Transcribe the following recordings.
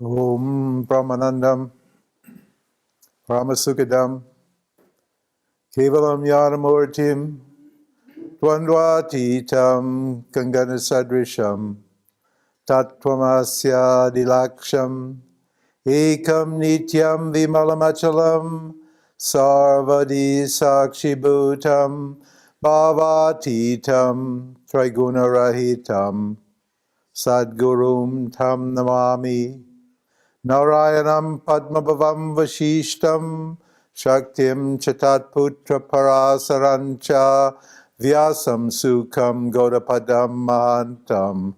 Om Brahmanandam Paramasukadam Kevalam Yanamurtim Dvandvatitam Kanganasadrisham Tattvamasya Dilaksham Ekam Nityam Vimalamachalam Sarvadi Sakshibhutam Bhavatitam Trigunarahitam Sadgurum Tam Namami Narayanam Padmabhavam Vashishtam Shaktim Chatat Putra Parasarancha Vyasam Sukham Godapadam Mantam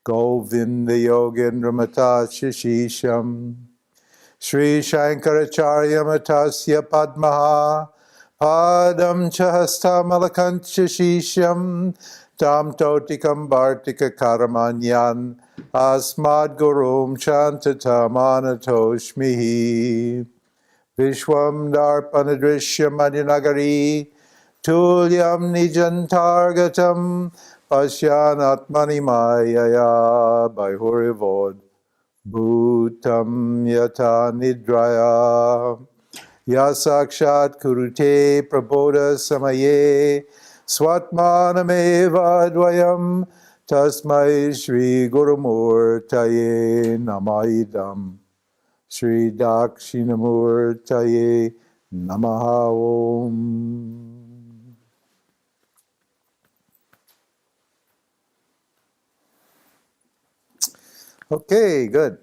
Govinda Yogendra Mata Shishisham Sri Shankaracharya Matasya Padmaha Padam Chahasta Malakancha Shisham Tam Totikam Bhartika Karamanyan Asmad Gurum Chantatam Anatoshmihi Vishwam Darpanadrishya Madinagari Tulyam Nijantargatam Pashyanatmani Mayaya Bhaihurivod Bhutam Yata Nidraya Yasakshat Kurute Prabodha Samaye Swatmanameva Dvayam Tasmai Shri Gurumurtaye Namaidam Shri Dakshinamurtaye Namaha Om. Okay, good.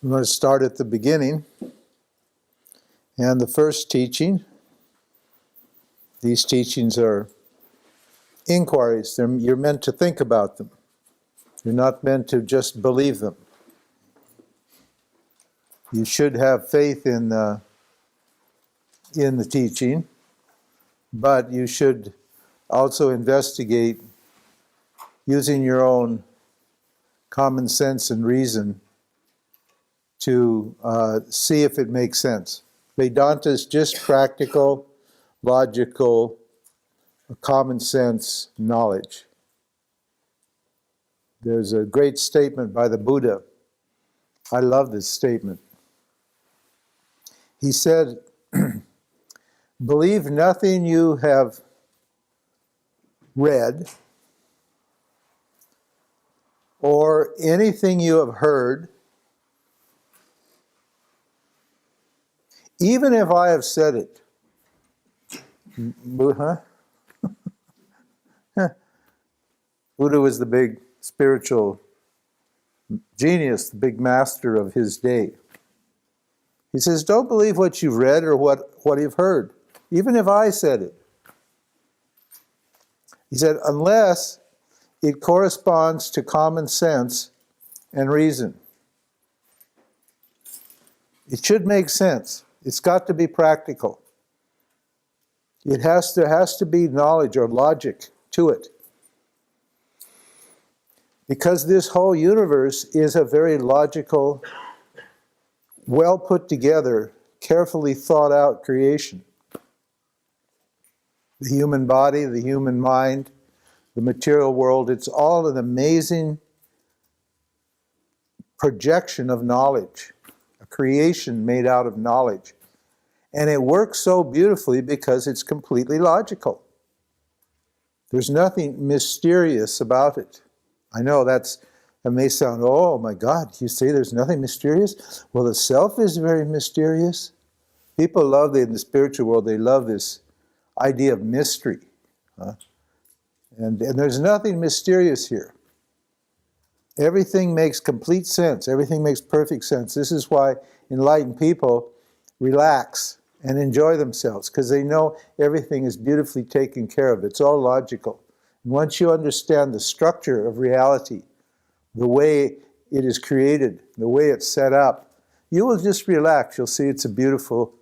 I'm going to start at the beginning. And the first teaching, these teachings are inquiries. You're meant to think about them. You're not meant to just believe them. You should have faith in the teaching, but you should also investigate using your own common sense and reason to see if it makes sense. Vedanta is just practical, logical, common sense knowledge. There's a great statement by the Buddha. I love this statement. He said, believe nothing you have read or anything you have heard, even if I have said it. Buddha was the big spiritual genius, the big master of his day. He says, don't believe what you've read or what you've heard, even if I said it. He said, unless it corresponds to common sense and reason. It should make sense. It's got to be practical. There has to be knowledge or logic to it. Because this whole universe is a very logical, well put together, carefully thought out creation. The human body, the human mind, the material world, it's all an amazing projection of knowledge, a creation made out of knowledge. And it works so beautifully because it's completely logical. There's nothing mysterious about it. I know that may sound, oh my God, you say there's nothing mysterious? Well, the self is very mysterious. People love, in the spiritual world, they love this idea of mystery. And there's nothing mysterious here. Everything makes complete sense. Everything makes perfect sense. This is why enlightened people relax and enjoy themselves, because they know everything is beautifully taken care of. It's all logical. And once you understand the structure of reality, the way it is created, the way it's set up, you will just relax. You'll see it's a beautiful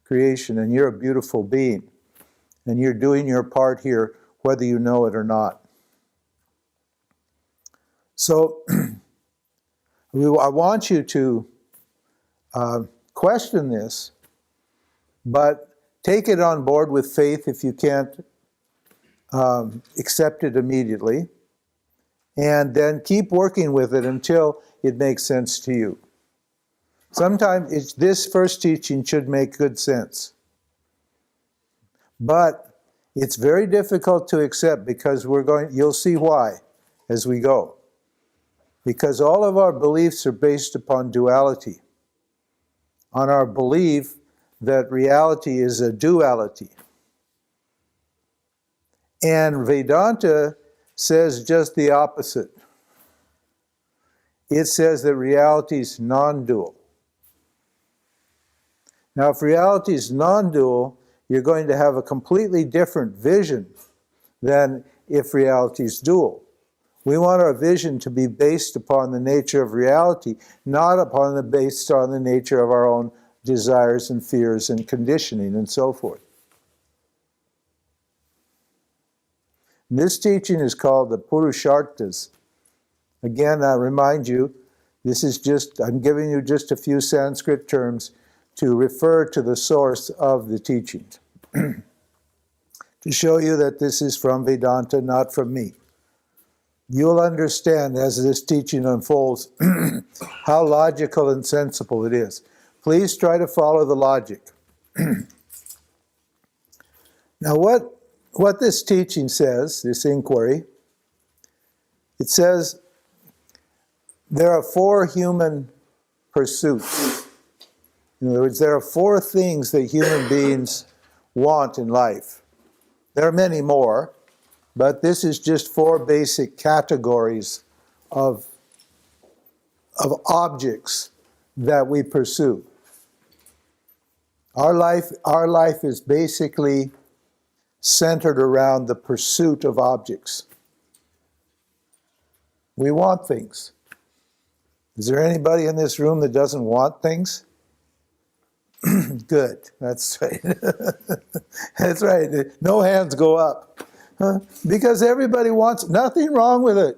creation, and you're a beautiful being. And you're doing your part here, whether you know it or not. So, I want you to question this But take it on board with faith if you can't accept it immediately. And then keep working with it until it makes sense to you. Sometimes this first teaching should make good sense. But it's very difficult to accept because you'll see why as we go. Because all of our beliefs are based upon duality. On our belief that reality is a duality. And Vedanta says just the opposite. It says that reality is non-dual. Now, if reality is non-dual, you're going to have a completely different vision than if reality is dual. We want our vision to be based upon the nature of reality, not based on the nature of our own desires and fears and conditioning and so forth. This teaching is called the Purusharthas. Again, I remind you, I'm giving you just a few Sanskrit terms to refer to the source of the teachings. To show you that this is from Vedanta, not from me. You'll understand as this teaching unfolds how logical and sensible it is. Please try to follow the logic. Now what this teaching says, this inquiry, it says there are 4 human pursuits. In other words, there are 4 things that human beings want in life. There are many more, but this is just 4 basic categories of objects that we pursue. Our life is basically centered around the pursuit of objects. We want things. Is there anybody in this room that doesn't want things? Good, that's right. That's right. No hands go up. Huh? Because everybody wants, nothing wrong with it.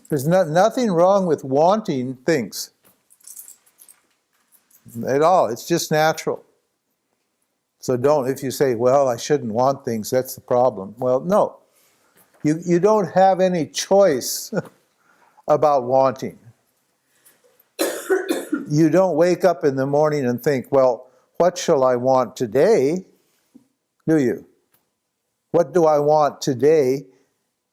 There's nothing wrong with wanting things at all. It's just natural. So if you say, well, I shouldn't want things, that's the problem. Well, no. You don't have any choice about wanting. You don't wake up in the morning and think, well, what shall I want today? Do you? What do I want today?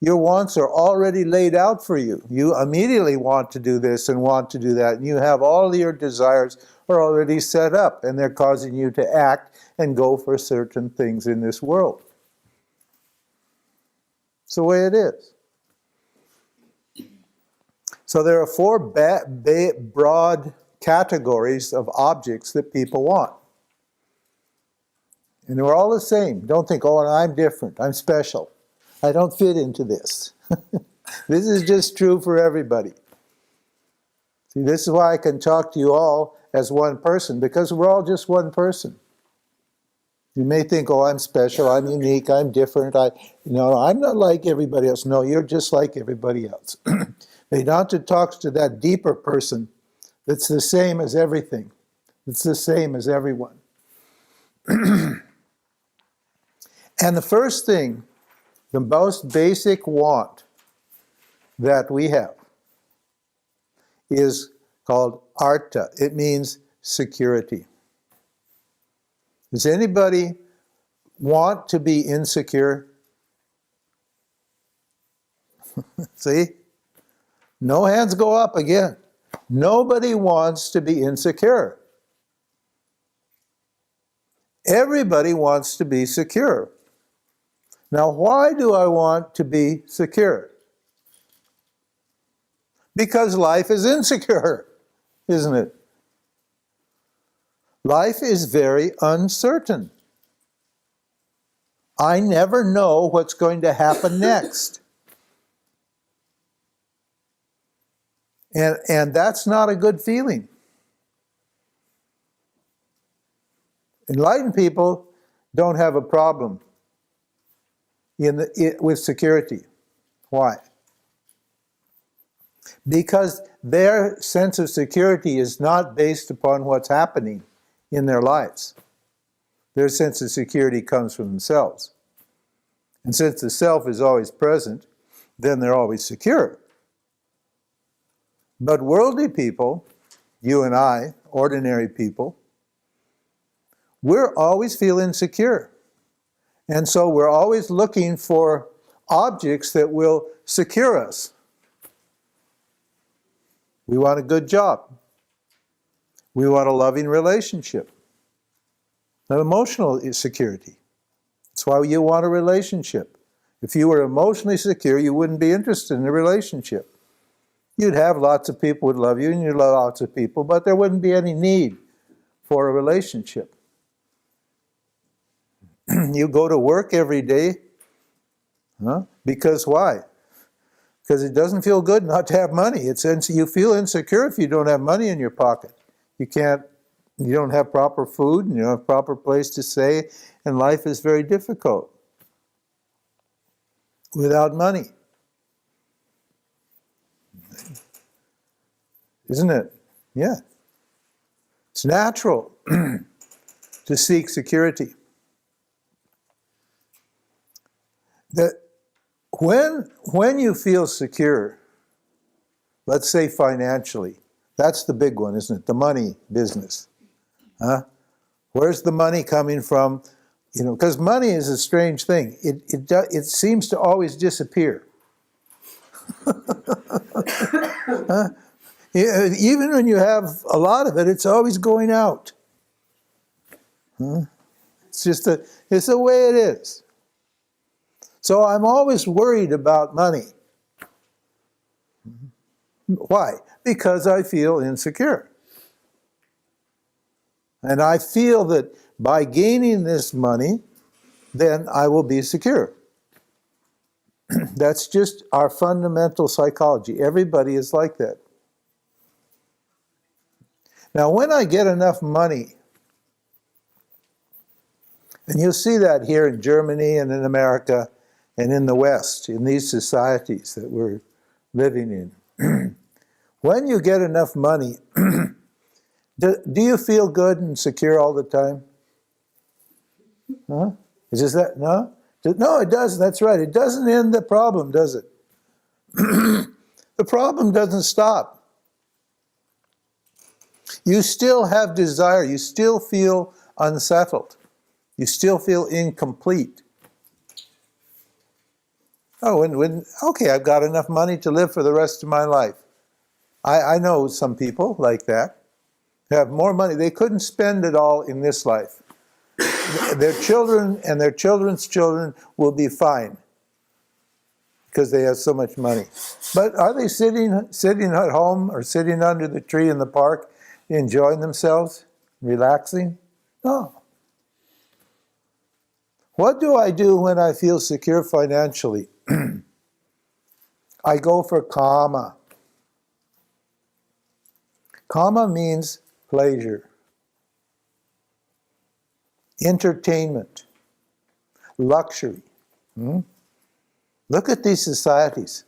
Your wants are already laid out for you. You immediately want to do this and want to do that. And you have all your desires are already set up, and they're causing you to act and go for certain things in this world. It's the way it is. So there are 4 broad categories of objects that people want. And they're all the same. Don't think, oh, I'm different, I'm special. I don't fit into this. This is just true for everybody. See, this is why I can talk to you all as one person, because we're all just one person. You may think, oh, I'm special, I'm unique, I'm different, I'm not like everybody else. No, you're just like everybody else. Vedanta talks to that deeper person that's the same as everything. It's the same as everyone. And the first thing, the most basic want that we have is called artha. It means security. Does anybody want to be insecure? See? No hands go up again. Nobody wants to be insecure. Everybody wants to be secure. Now, why do I want to be secure? Because life is insecure, isn't it? Life is very uncertain. I never know what's going to happen next. And that's not a good feeling. Enlightened people don't have a problem with security. Why? Because their sense of security is not based upon what's happening in their lives. Their sense of security comes from themselves. And since the self is always present, then they're always secure. But worldly people, you and I, ordinary people, we're always feel insecure. And so we're always looking for objects that will secure us. We want a good job. We want a loving relationship. An emotional security. That's why you want a relationship. If you were emotionally secure, you wouldn't be interested in a relationship. You'd have lots of people who would love you, and you'd love lots of people, but there wouldn't be any need for a relationship. You go to work every day, because why? Because it doesn't feel good not to have money. You feel insecure if you don't have money in your pocket. You don't have proper food, and you don't have a proper place to stay, and life is very difficult without money. Isn't it? Yeah. It's natural to seek security. That when you feel secure, let's say financially, that's the big one, isn't it? The money business. Where's the money coming from? Because money is a strange thing. It seems to always disappear. Even when you have a lot of it, it's always going out. It's the way it is. So I'm always worried about money. Why? Because I feel insecure. And I feel that by gaining this money, then I will be secure. That's just our fundamental psychology. Everybody is like that. Now, when I get enough money, and you'll see that here in Germany and in America and in the West, in these societies that we're living in, when you get enough money, do you feel good and secure all the time? Is this that? No? No, it doesn't. That's right. It doesn't end the problem, does it? The problem doesn't stop. You still have desire. You still feel unsettled. You still feel incomplete. Okay, I've got enough money to live for the rest of my life. I know some people like that. They have more money. They couldn't spend it all in this life. Their children and their children's children will be fine because they have so much money. But are they sitting at home or sitting under the tree in the park enjoying themselves, relaxing? No. What do I do when I feel secure financially? I go for kama. Kama means pleasure, entertainment, luxury. Look at these societies.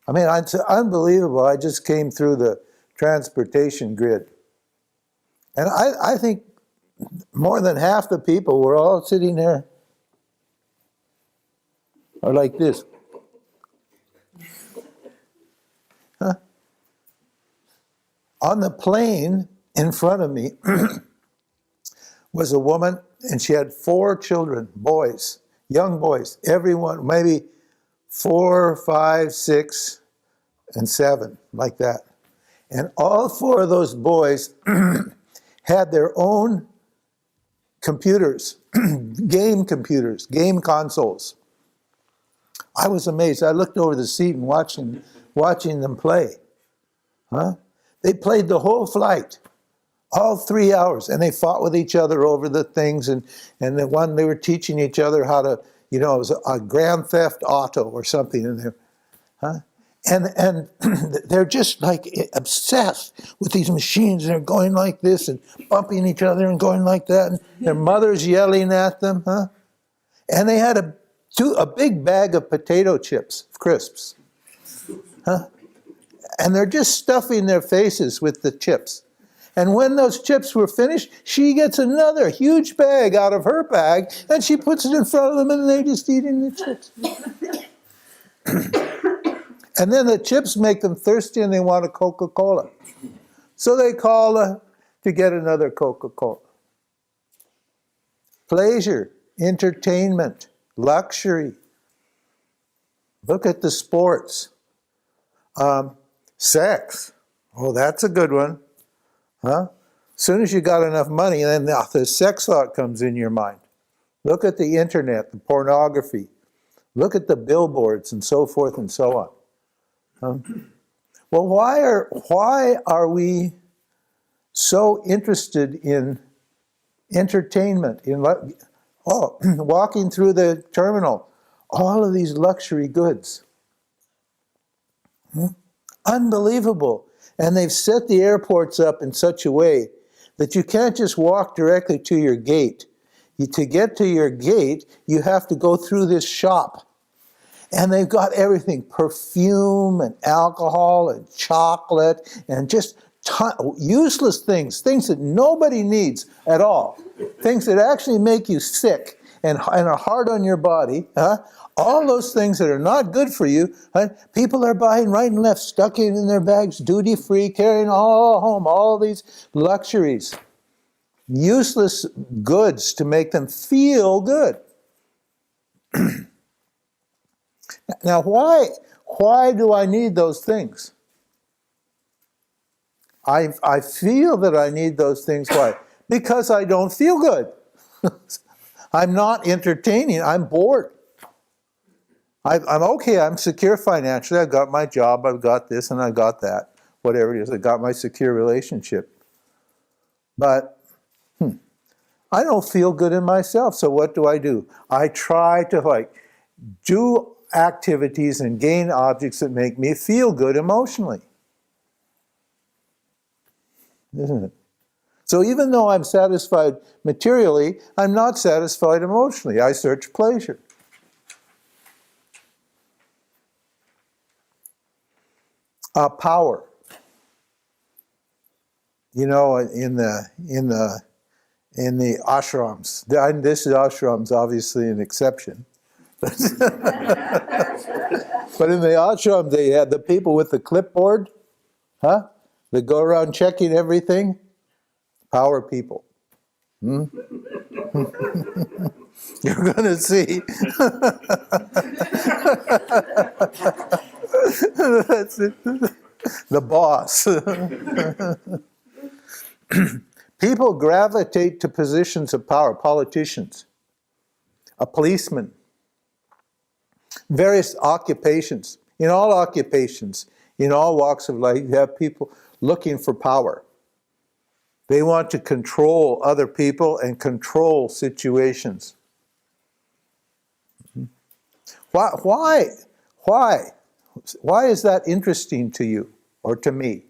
I mean, it's unbelievable. I just came through the transportation grid. And I think more than half the people were all sitting there or like this. On the plane in front of me was a woman, and she had 4 children, boys, young boys, everyone, maybe 4, 5, 6, and 7, like that. And all 4 of those boys had their own computers, game consoles. I was amazed. I looked over the seat and watching them play. They played the whole flight, all 3 hours, and they fought with each other over the things. And the one, they were teaching each other how to, it was a Grand Theft Auto or something in there. And they're just like obsessed with these machines. They're going like this and bumping each other and going like that. And their mother's yelling at them. And they had a big bag of potato chips, crisps. And they're just stuffing their faces with the chips. And when those chips were finished, she gets another huge bag out of her bag, and she puts it in front of them, and they're just eating the chips. And then the chips make them thirsty, and they want a Coca-Cola. So they call to get another Coca-Cola. Pleasure, entertainment, luxury. Look at the sports. Sex. Oh, that's a good one. Huh? As soon as you got enough money, then the sex thought comes in your mind. Look at the internet, the pornography. Look at the billboards and so forth and so on. Well, why are we so interested in entertainment, in walking through the terminal, all of these luxury goods? Unbelievable. And they've set the airports up in such a way that you can't just walk directly to your gate. To get to your gate, you have to go through this shop. And they've got everything, perfume and alcohol and chocolate and just useless things that nobody needs at all. Things that actually make you sick and are hard on your body. All those things that are not good for you, people are buying right and left, stuck it in their bags, duty-free, carrying all home, all these luxuries. Useless goods to make them feel good. Now, why do I need those things? I feel that I need those things. Why? Because I don't feel good. I'm not entertaining. I'm bored. I'm okay. I'm secure financially. I've got my job. I've got this and I've got that. Whatever it is. I've got my secure relationship. But I don't feel good in myself. So what do? I try to do activities and gain objects that make me feel good emotionally. Isn't it? So even though I'm satisfied materially, I'm not satisfied emotionally. I search pleasure. Power. You know, in the ashrams. This ashrams obviously an exception. But in the ashram, they had the people with the clipboard, that go around checking everything. Power people. You're going to see. That's it. The boss. People gravitate to positions of power. Politicians, a policeman, various occupations. In all occupations, in all walks of life, you have people looking for power. They want to control other people and control situations. Why is that interesting to you or to me,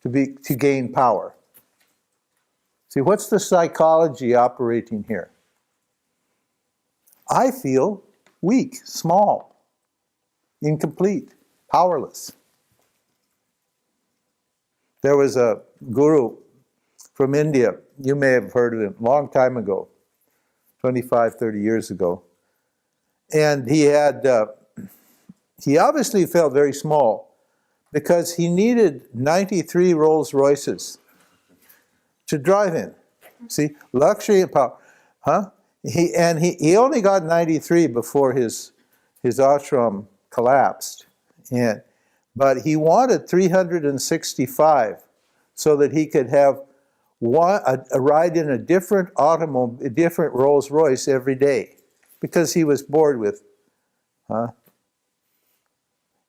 to gain power? See, what's the psychology operating here? I feel weak, small, incomplete, powerless. There was a guru from India, you may have heard of him, a long time ago, 25, 30 years ago. And he obviously felt very small because he needed 93 Rolls Royces to drive in. See, luxury and power. He only got 93 before his ashram collapsed. But he wanted 365 so that he could have a ride in a different automobile, a different Rolls Royce every day, because he was bored with.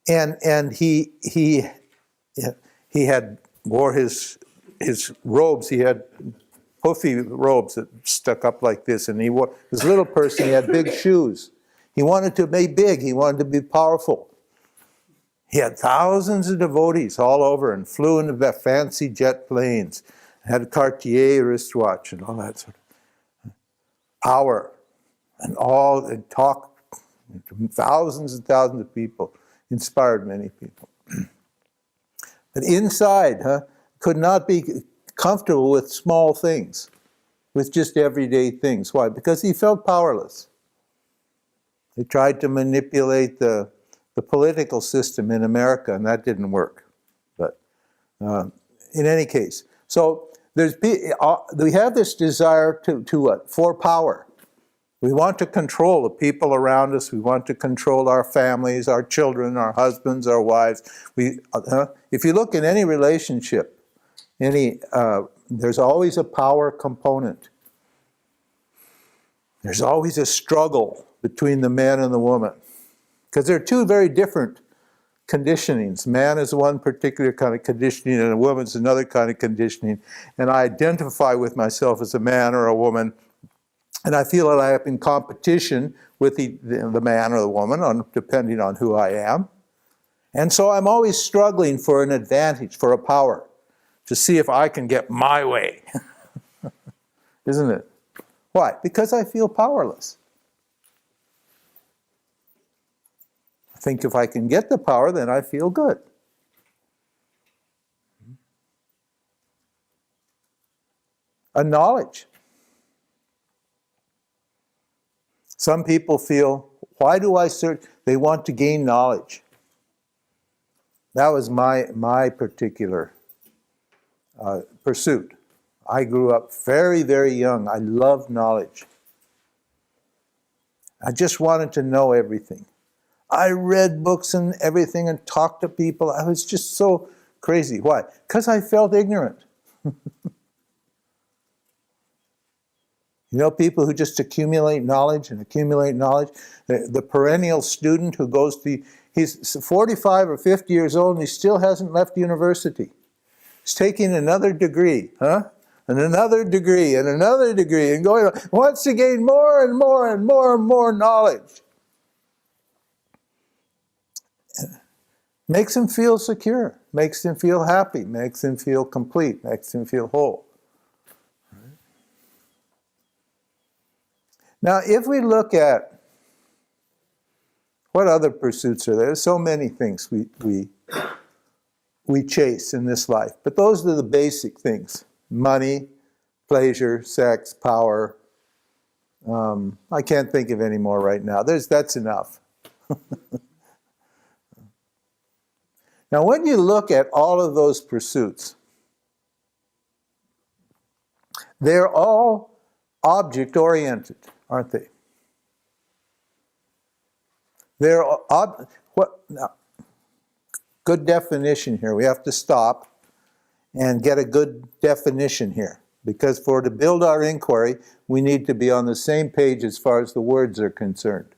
And he wore his robes. He had puffy robes that stuck up like this, and he wore this little person. He had big shoes. He wanted to be big. He wanted to be powerful. He had thousands of devotees all over and flew in the fancy jet planes, had a Cartier wristwatch and all that sort of power, and talk to thousands and thousands of people, inspired many people. But inside, could not be comfortable with small things, with just everyday things. Why? Because he felt powerless. He tried to manipulate the political system in America, and that didn't work. But in any case, so we have this desire to what? For power. We want to control the people around us. We want to control our families, our children, our husbands, our wives. If you look in any relationship, there's always a power component. There's always a struggle between the man and the woman. Because they're two very different conditionings. Man is one particular kind of conditioning, and a woman's another kind of conditioning. And I identify with myself as a man or a woman, and I feel that I am in competition with the man or the woman, depending on who I am. And so I'm always struggling for an advantage, for a power, to see if I can get my way. Isn't it? Why? Because I feel powerless. I think if I can get the power, then I feel good. A knowledge. Some people feel, why do I search? They want to gain knowledge. That was my particular pursuit. I grew up very, very young. I loved knowledge. I just wanted to know everything. I read books and everything and talked to people. I was just so crazy. Why? Because I felt ignorant. You know, people who just accumulate knowledge and accumulate knowledge. The perennial student who goes to, he's 45 or 50 years old and he still hasn't left university. He's taking another degree, and another degree, and another degree, and going on, wants to gain more and more and more and more knowledge. Makes him feel secure, makes him feel happy, makes him feel complete, makes him feel whole. Now, if we look at what other pursuits are there, there's so many things we chase in this life, but those are the basic things: money, pleasure, sex, power. I can't think of any more right now. That's enough. Now, when you look at all of those pursuits, they're all object-oriented, aren't they? They're now, good definition here. We have to stop and get a good definition here, because to build our inquiry, we need to be on the same page as far as the words are concerned.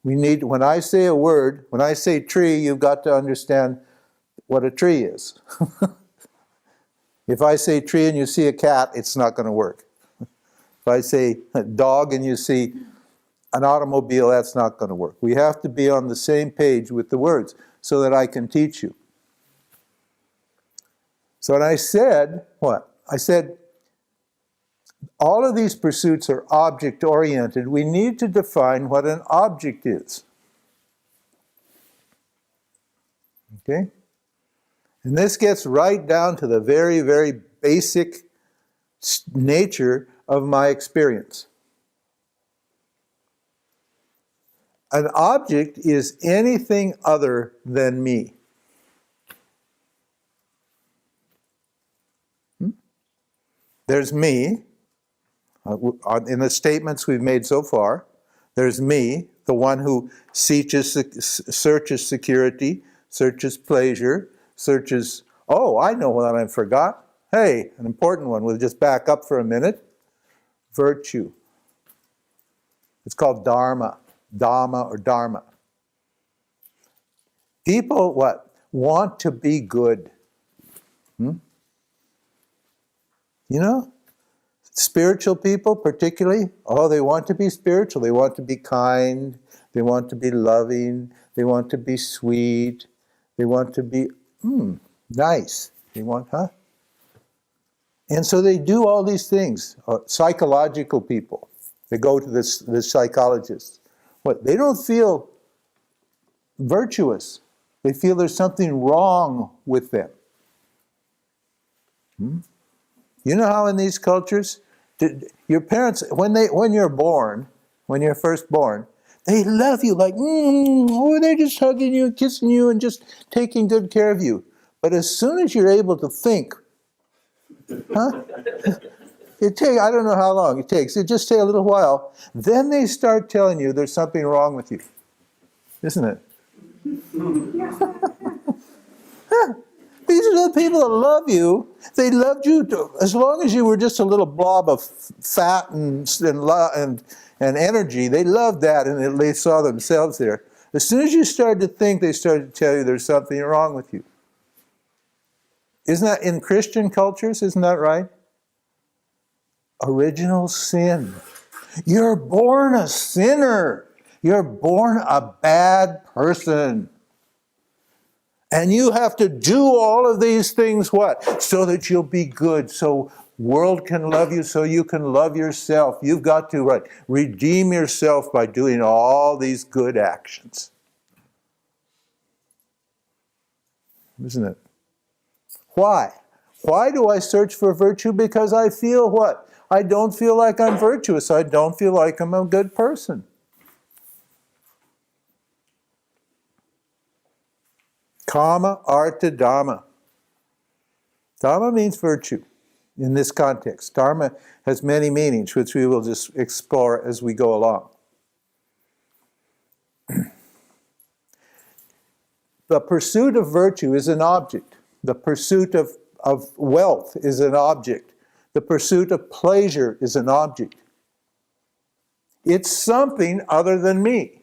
When I say a word, when I say tree, you've got to understand what a tree is. If I say tree and you see a cat, it's not going to work. If I say dog and you see an automobile, that's not going to work. We have to be on the same page with the words so that I can teach you. So when I said, what? I said, all of these pursuits are object-oriented. We need to define what an object is. Okay? And this gets right down to the very, very basic nature of my experience. An object is anything other than me. There's me. In the statements we've made so far, there's me, the one who searches security, searches pleasure, searches, oh, I know what I forgot. Hey, an important one. We'll just back up for a minute. Virtue. It's called dharma. Dhamma or dharma. People, what? Want to be good. You know? Spiritual people particularly, they want to be spiritual. They want to be kind. They want to be loving. They want to be sweet. They want to be nice. They want, And so they do all these things. Psychological people, they go to the psychologist. What? They don't feel virtuous. They feel there's something wrong with them. You know how in these cultures, your parents, when you're first born, they love you like, oh, they're just hugging you and kissing you and just taking good care of you. But as soon as you're able to think, I don't know how long it takes. It just takes a little while. Then they start telling you there's something wrong with you. Isn't it? These are the people that love you. They loved you as long as you were just a little blob of fat and energy. They loved that, and they saw themselves there. As soon as you started to think, they started to tell you there's something wrong with you. Isn't that in Christian cultures? Isn't that right? Original sin. You're born a sinner. You're born a bad person. And you have to do all of these things, what? So that you'll be good, so world can love you, so you can love yourself. You've got to redeem yourself by doing all these good actions. Isn't it? Why? Why do I search for virtue? Because I feel what? I don't feel like I'm virtuous. I don't feel like I'm a good person. Kama, artha, dhamma. Dhamma means virtue in this context. Dharma has many meanings, which we will just explore as we go along. The pursuit of virtue is an object. The pursuit of wealth is an object. The pursuit of pleasure is an object. It's something other than me.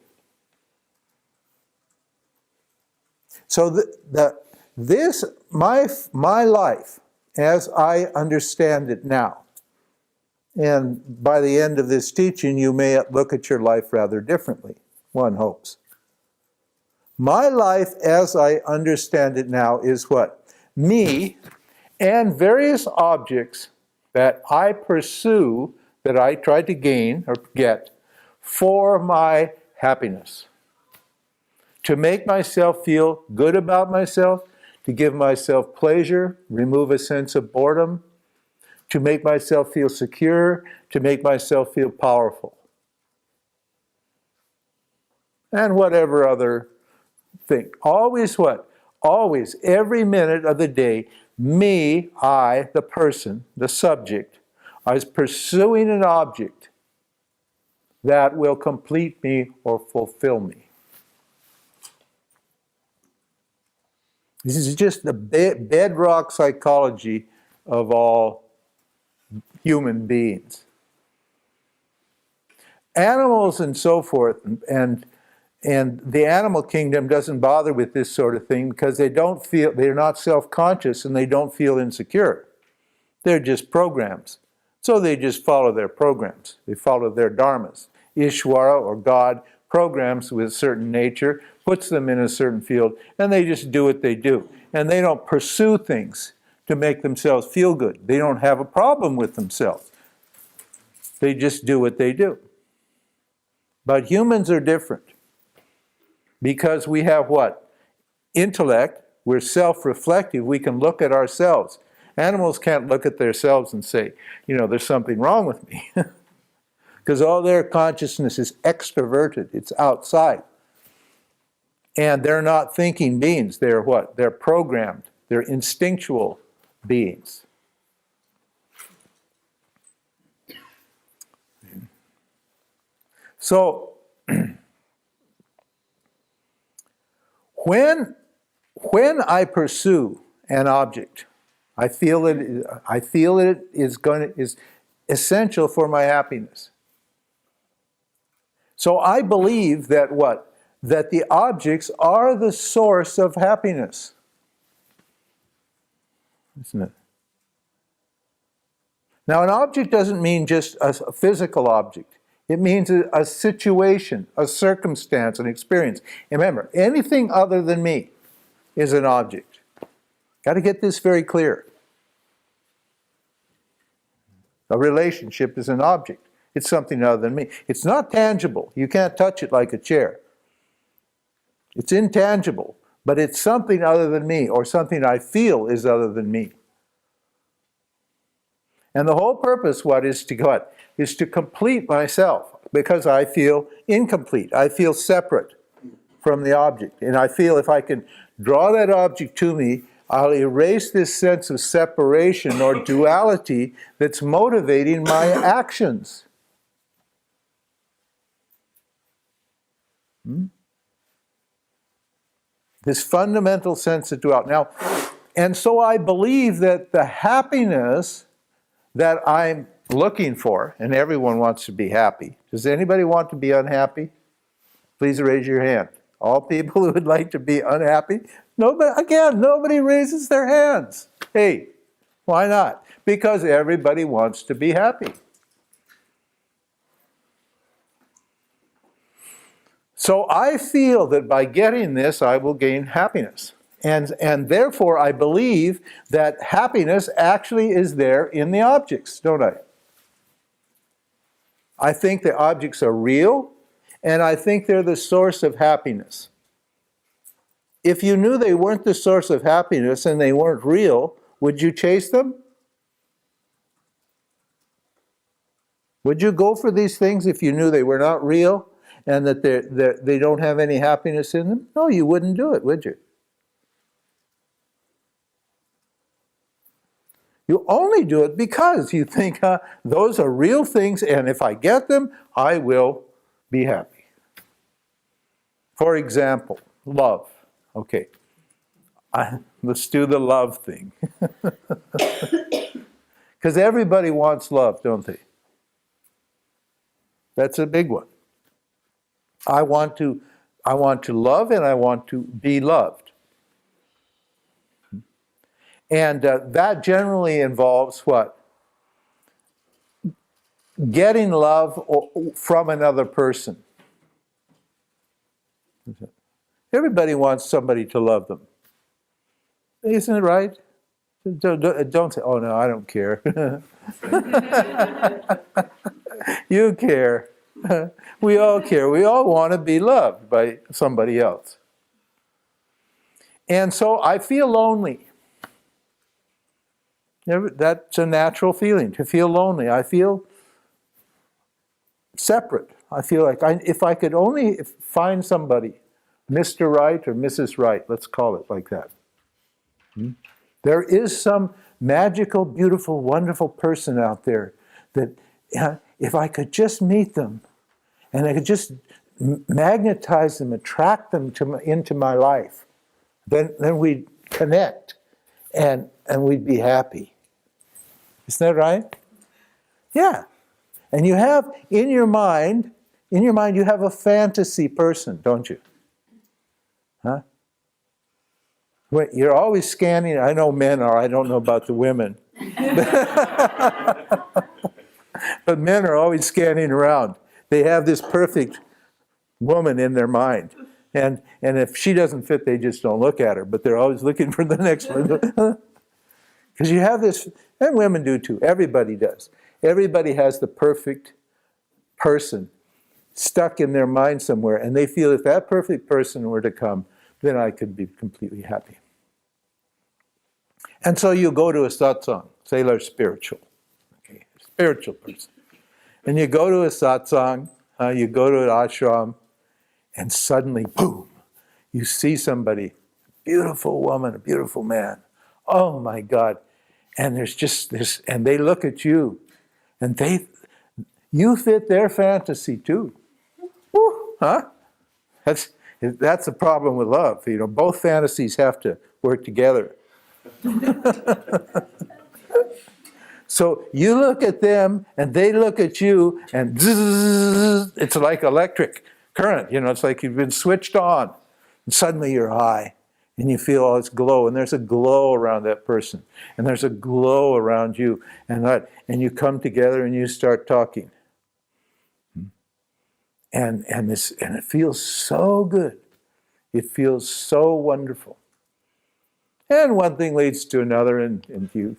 So my life, as I understand it now, and by the end of this teaching, you may look at your life rather differently, one hopes. My life, as I understand it now, is what? Me and various objects that I pursue, that I try to gain or get for my happiness. To make myself feel good about myself, to give myself pleasure, remove a sense of boredom, to make myself feel secure, to make myself feel powerful. And whatever other thing. Always what? Always, every minute of the day, me, I, the person, the subject, is pursuing an object that will complete me or fulfill me. This is just the bedrock psychology of all human beings. Animals and so forth, and the animal kingdom doesn't bother with this sort of thing because they're not self-conscious and they don't feel insecure. They're just programs. So they just follow their programs. They follow their dharmas. Ishvara, or God, programs with a certain nature, puts them in a certain field, and they just do what they do. And they don't pursue things to make themselves feel good. They don't have a problem with themselves. They just do what they do. But humans are different. Because we have what? Intellect. We're self-reflective. We can look at ourselves. Animals can't look at themselves and say, there's something wrong with me. Because all their consciousness is extroverted. It's outside. And they're not thinking beings. They're what? They're programmed. They're instinctual beings. So, when I pursue an object, I feel it is essential for my happiness. So I believe that what? That the objects are the source of happiness. Isn't it? Now, an object doesn't mean just a physical object. It means a situation, a circumstance, an experience. And remember, anything other than me is an object. Got to get this very clear. A relationship is an object. It's something other than me. It's not tangible. You can't touch it like a chair. It's intangible, but it's something other than me, or something I feel is other than me. And the whole purpose, what is to what? Is to complete myself, because I feel incomplete. I feel separate from the object. And I feel if I can draw that object to me, I'll erase this sense of separation or duality that's motivating my actions. This fundamental sense of duality. Now, and so I believe that the happiness that I'm looking for, and everyone wants to be happy. Does anybody want to be unhappy? Please raise your hand. All people who would like to be unhappy? Nobody raises their hands. Hey, why not? Because everybody wants to be happy. So I feel that by getting this, I will gain happiness. And therefore, I believe that happiness actually is there in the objects, don't I? I think the objects are real, and I think they're the source of happiness. If you knew they weren't the source of happiness and they weren't real, would you chase them? Would you go for these things if you knew they were not real and that they don't have any happiness in them? No, you wouldn't do it, would you? You only do it because you think, those are real things, and if I get them, I will be happy. For example, love. Okay, let's do the love thing. Because everybody wants love, don't they? That's a big one. I want to love, and I want to be loved. And that generally involves what? Getting love from another person. Everybody wants somebody to love them. Isn't it right? Don't say, oh no, I don't care. You care. We all care. We all want to be loved by somebody else. And so I feel lonely. That's a natural feeling, to feel lonely. I feel separate. I feel like if I could only find somebody, Mr. Right or Mrs. Right, let's call it like that. There is some magical, beautiful, wonderful person out there that if I could just meet them and I could just magnetize them, attract them into my life, then we'd connect and we'd be happy. Isn't that right? Yeah. And you have in your mind you have a fantasy person, don't you? Huh? You're always scanning. I know men are. I don't know about the women. But men are always scanning around. They have this perfect woman in their mind. And if she doesn't fit, they just don't look at her. But they're always looking for the next one. Because you have this, and women do too. Everybody does. Everybody has the perfect person stuck in their mind somewhere. And they feel if that perfect person were to come, then I could be completely happy. And so you go to a satsang, say they're spiritual, okay, spiritual person. And you go to a satsang, you go to an ashram, and suddenly, boom, you see somebody, a beautiful woman, a beautiful man. Oh my God. And there's just this, and they look at you, and you fit their fantasy too. Woo, huh? That's the problem with love. You know, both fantasies have to work together. So you look at them, and they look at you, and zzz, it's like electric current. You know, it's like you've been switched on, and suddenly you're high, and you feel all this glow, and there's a glow around that person, and there's a glow around you, and you come together and you start talking. And it feels so good. It feels so wonderful. And one thing leads to another, and you've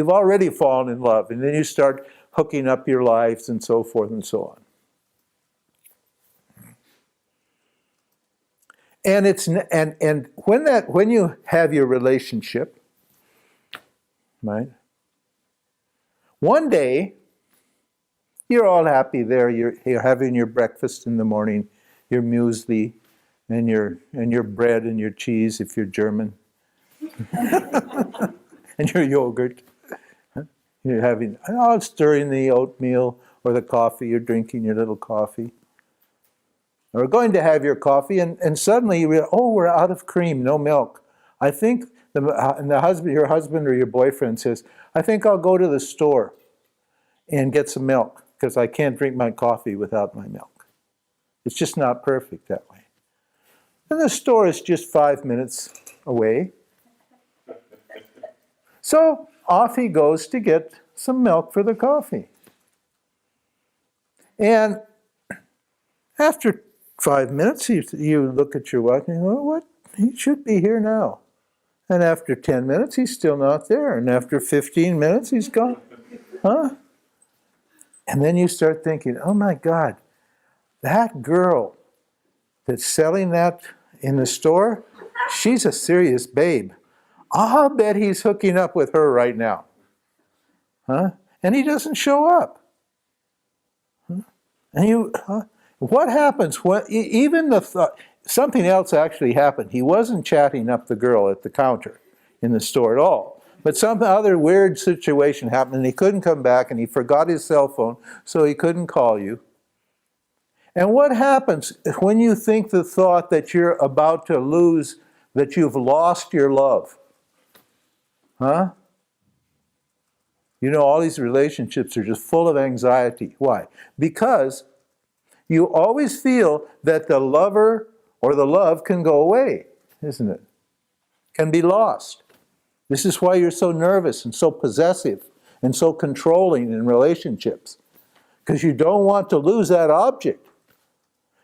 already fallen in love, and then you start hooking up your lives and so forth and so on. And when you have your relationship, right? One day, you're all happy there. You're having your breakfast in the morning, your muesli, and your bread and your cheese if you're German, and your yogurt. You're having, stirring the oatmeal or the coffee. You're drinking your little coffee. Or going to have your coffee, and suddenly you realize, oh, we're out of cream, no milk. I think your husband or your boyfriend says, I think I'll go to the store and get some milk because I can't drink my coffee without my milk. It's just not perfect that way. And the store is just 5 minutes away. So off he goes to get some milk for the coffee. And after 5 minutes, you look at your watch and you go, what? He should be here now. And after 10 minutes, he's still not there. And after 15 minutes, he's gone. Huh? And then you start thinking, oh my God, that girl that's selling that in the store, she's a serious babe. I'll bet he's hooking up with her right now. Huh? And he doesn't show up. Huh? And what happens when even the thought, something else actually happened. He wasn't chatting up the girl at the counter in the store at all. But some other weird situation happened and he couldn't come back and he forgot his cell phone, so he couldn't call you. And what happens when you think the thought that you're about to lose, that you've lost your love? Huh? You know, all these relationships are just full of anxiety. Why? Because you always feel that the lover or the love can go away, isn't it? Can be lost. This is why you're so nervous and so possessive and so controlling in relationships. Because you don't want to lose that object.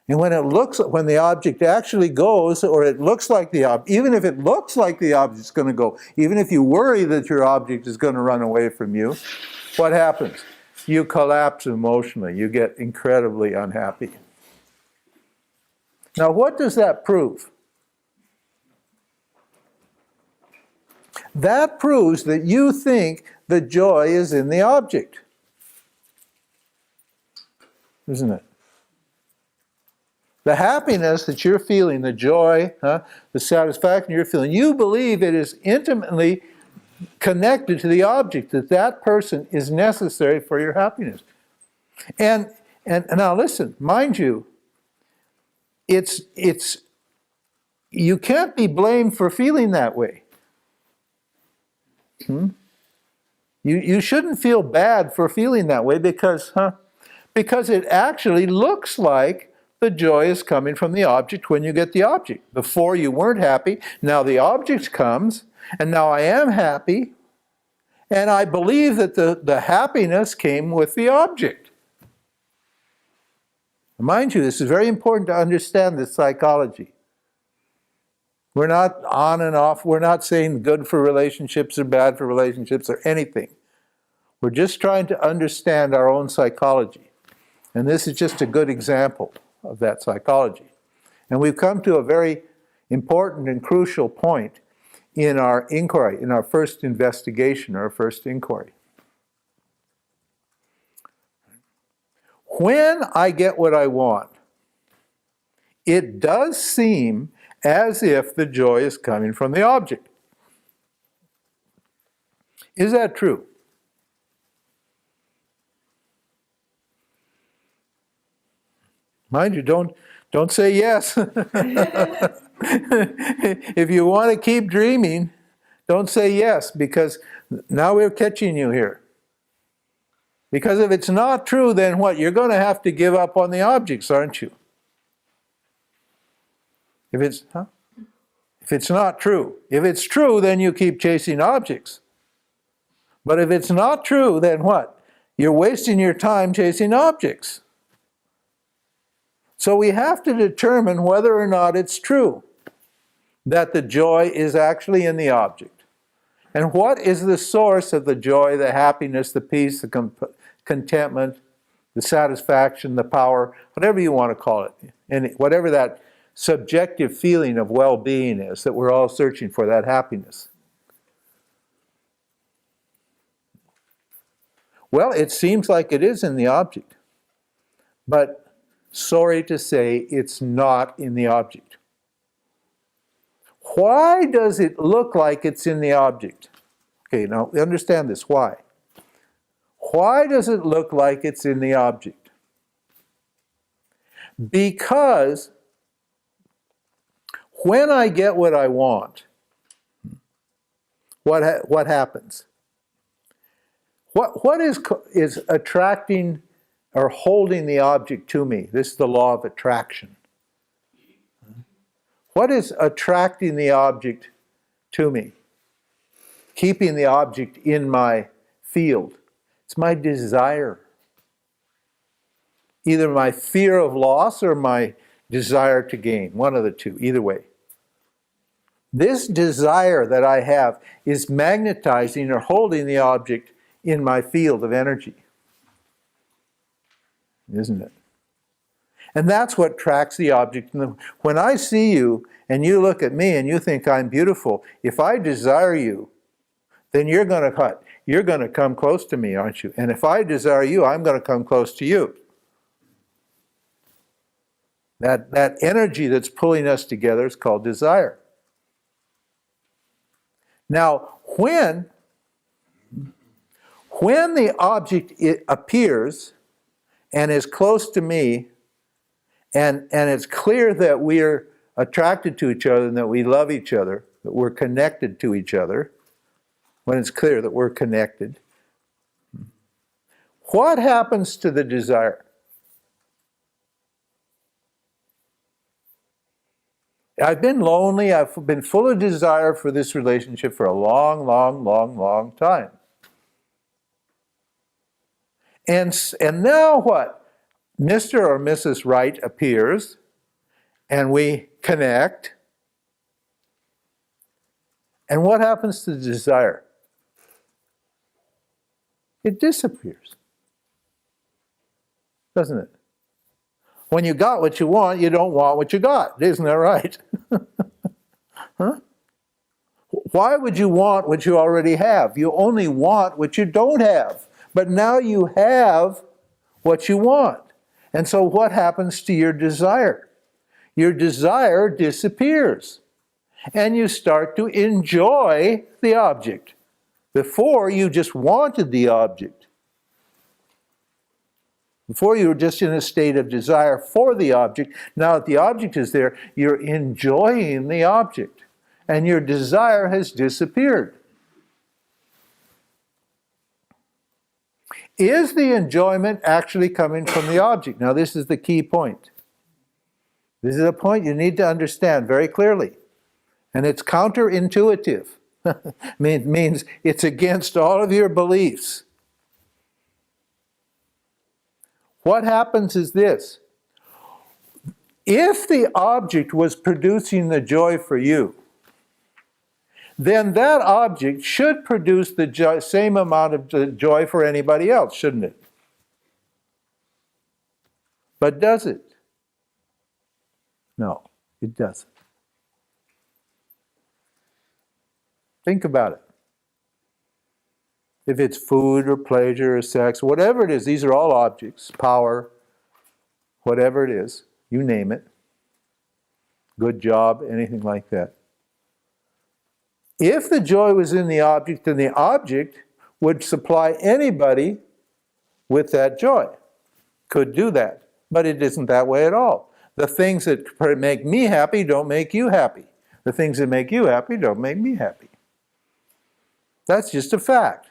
And when the object actually goes, or it looks like the object, even if it looks like the object's going to go, even if you worry that your object is going to run away from you, what happens? You collapse emotionally. You get incredibly unhappy. Now, what does that prove? That proves that you think the joy is in the object. Isn't it? The happiness that you're feeling, the joy, the satisfaction you're feeling, you believe it is intimately connected to the object, that person is necessary for your happiness. And now listen, mind you, you can't be blamed for feeling that way. You shouldn't feel bad for feeling that way because it actually looks like the joy is coming from the object when you get the object. Before you weren't happy, now the object comes, and now I am happy, and I believe that the happiness came with the object. Mind you, this is very important to understand this psychology. We're not on and off. We're not saying good for relationships or bad for relationships or anything. We're just trying to understand our own psychology. And this is just a good example of that psychology. And we've come to a very important and crucial point in our inquiry, in our first investigation, our first inquiry. When I get what I want, it does seem as if the joy is coming from the object. Is that true? Mind you, don't say yes. If you want to keep dreaming, don't say yes, because now we're catching you here. Because if it's not true, then what? You're going to have to give up on the objects, aren't you? If it's not true. If it's true, then you keep chasing objects. But if it's not true, then what? You're wasting your time chasing objects. So we have to determine whether or not it's true that the joy is actually in the object. And what is the source of the joy, the happiness, the peace, the contentment, the satisfaction, the power, whatever you want to call it, and whatever that subjective feeling of well-being is that we're all searching for, that happiness? Well, it seems like it is in the object, but sorry to say, it's not in the object. Why does it look like it's in the object? Okay, now understand this. Why? Why does it look like it's in the object? Because when I get what I want, what happens? What is attracting or holding the object to me? This is the law of attraction. What is attracting the object to me? Keeping the object in my field. It's my desire. Either my fear of loss or my desire to gain. One of the two, either way. This desire that I have is magnetizing or holding the object in my field of energy. Isn't it? And that's what tracks the object. When I see you and you look at me and you think I'm beautiful, if I desire you, then you're going to cut. You're going to come close to me, aren't you? And if I desire you, I'm going to come close to you. That energy that's pulling us together is called desire. Now, when the object appears and is close to me, and it's clear that we're attracted to each other and that we love each other, that we're connected to each other, when it's clear that we're connected, what happens to the desire? I've been lonely, I've been full of desire for this relationship for a long, long, long, long time. And now what? Mr. or Mrs. Right appears, and we connect. And what happens to the desire? It disappears. Doesn't it? When you got what you want, you don't want what you got. Isn't that right? Huh? Why would you want what you already have? You only want what you don't have. But now you have what you want. And so what happens to your desire? Your desire disappears. And you start to enjoy the object. Before, you just wanted the object. Before, you were just in a state of desire for the object. Now that the object is there, you're enjoying the object. And your desire has disappeared. Is the enjoyment actually coming from the object? Now, this is the key point. This is a point you need to understand very clearly. And it's counterintuitive. It means it's against all of your beliefs. What happens is this. If the object was producing the joy for you, then that object should produce the same amount of joy for anybody else, shouldn't it? But does it? No, it doesn't. Think about it. If it's food or pleasure or sex, whatever it is, these are all objects, power, whatever it is, you name it, good job, anything like that. If the joy was in the object, then the object would supply anybody with that joy. Could do that, but it isn't that way at all. The things that make me happy don't make you happy. The things that make you happy don't make me happy. That's just a fact.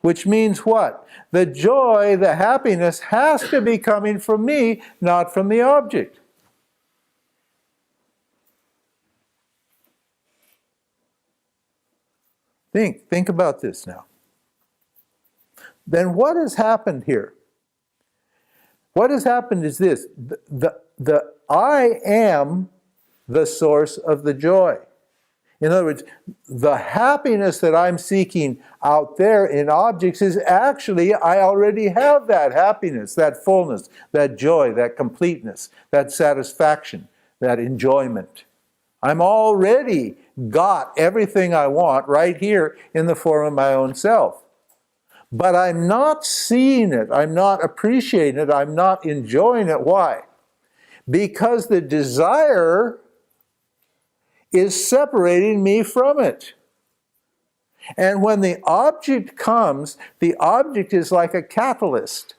Which means what? The joy, the happiness has to be coming from me, not from the object. Think about this now. Then what has happened here? What has happened is this. The I am the source of the joy. In other words, the happiness that I'm seeking out there in objects is actually, I already have that happiness, that fullness, that joy, that completeness, that satisfaction, that enjoyment. I'm already got everything I want right here in the form of my own self. But I'm not seeing it, I'm not appreciating it, I'm not enjoying it. Why? Because the desire is separating me from it. And when the object comes, the object is like a catalyst.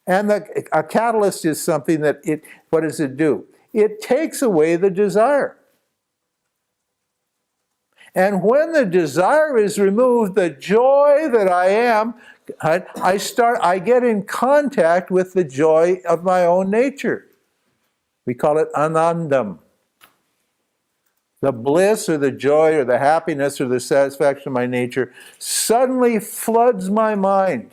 And a catalyst is something that what does it do? It takes away the desire. And when the desire is removed, the joy that I am, I get in contact with the joy of my own nature. We call it anandam. The bliss or the joy or the happiness or the satisfaction of my nature suddenly floods my mind.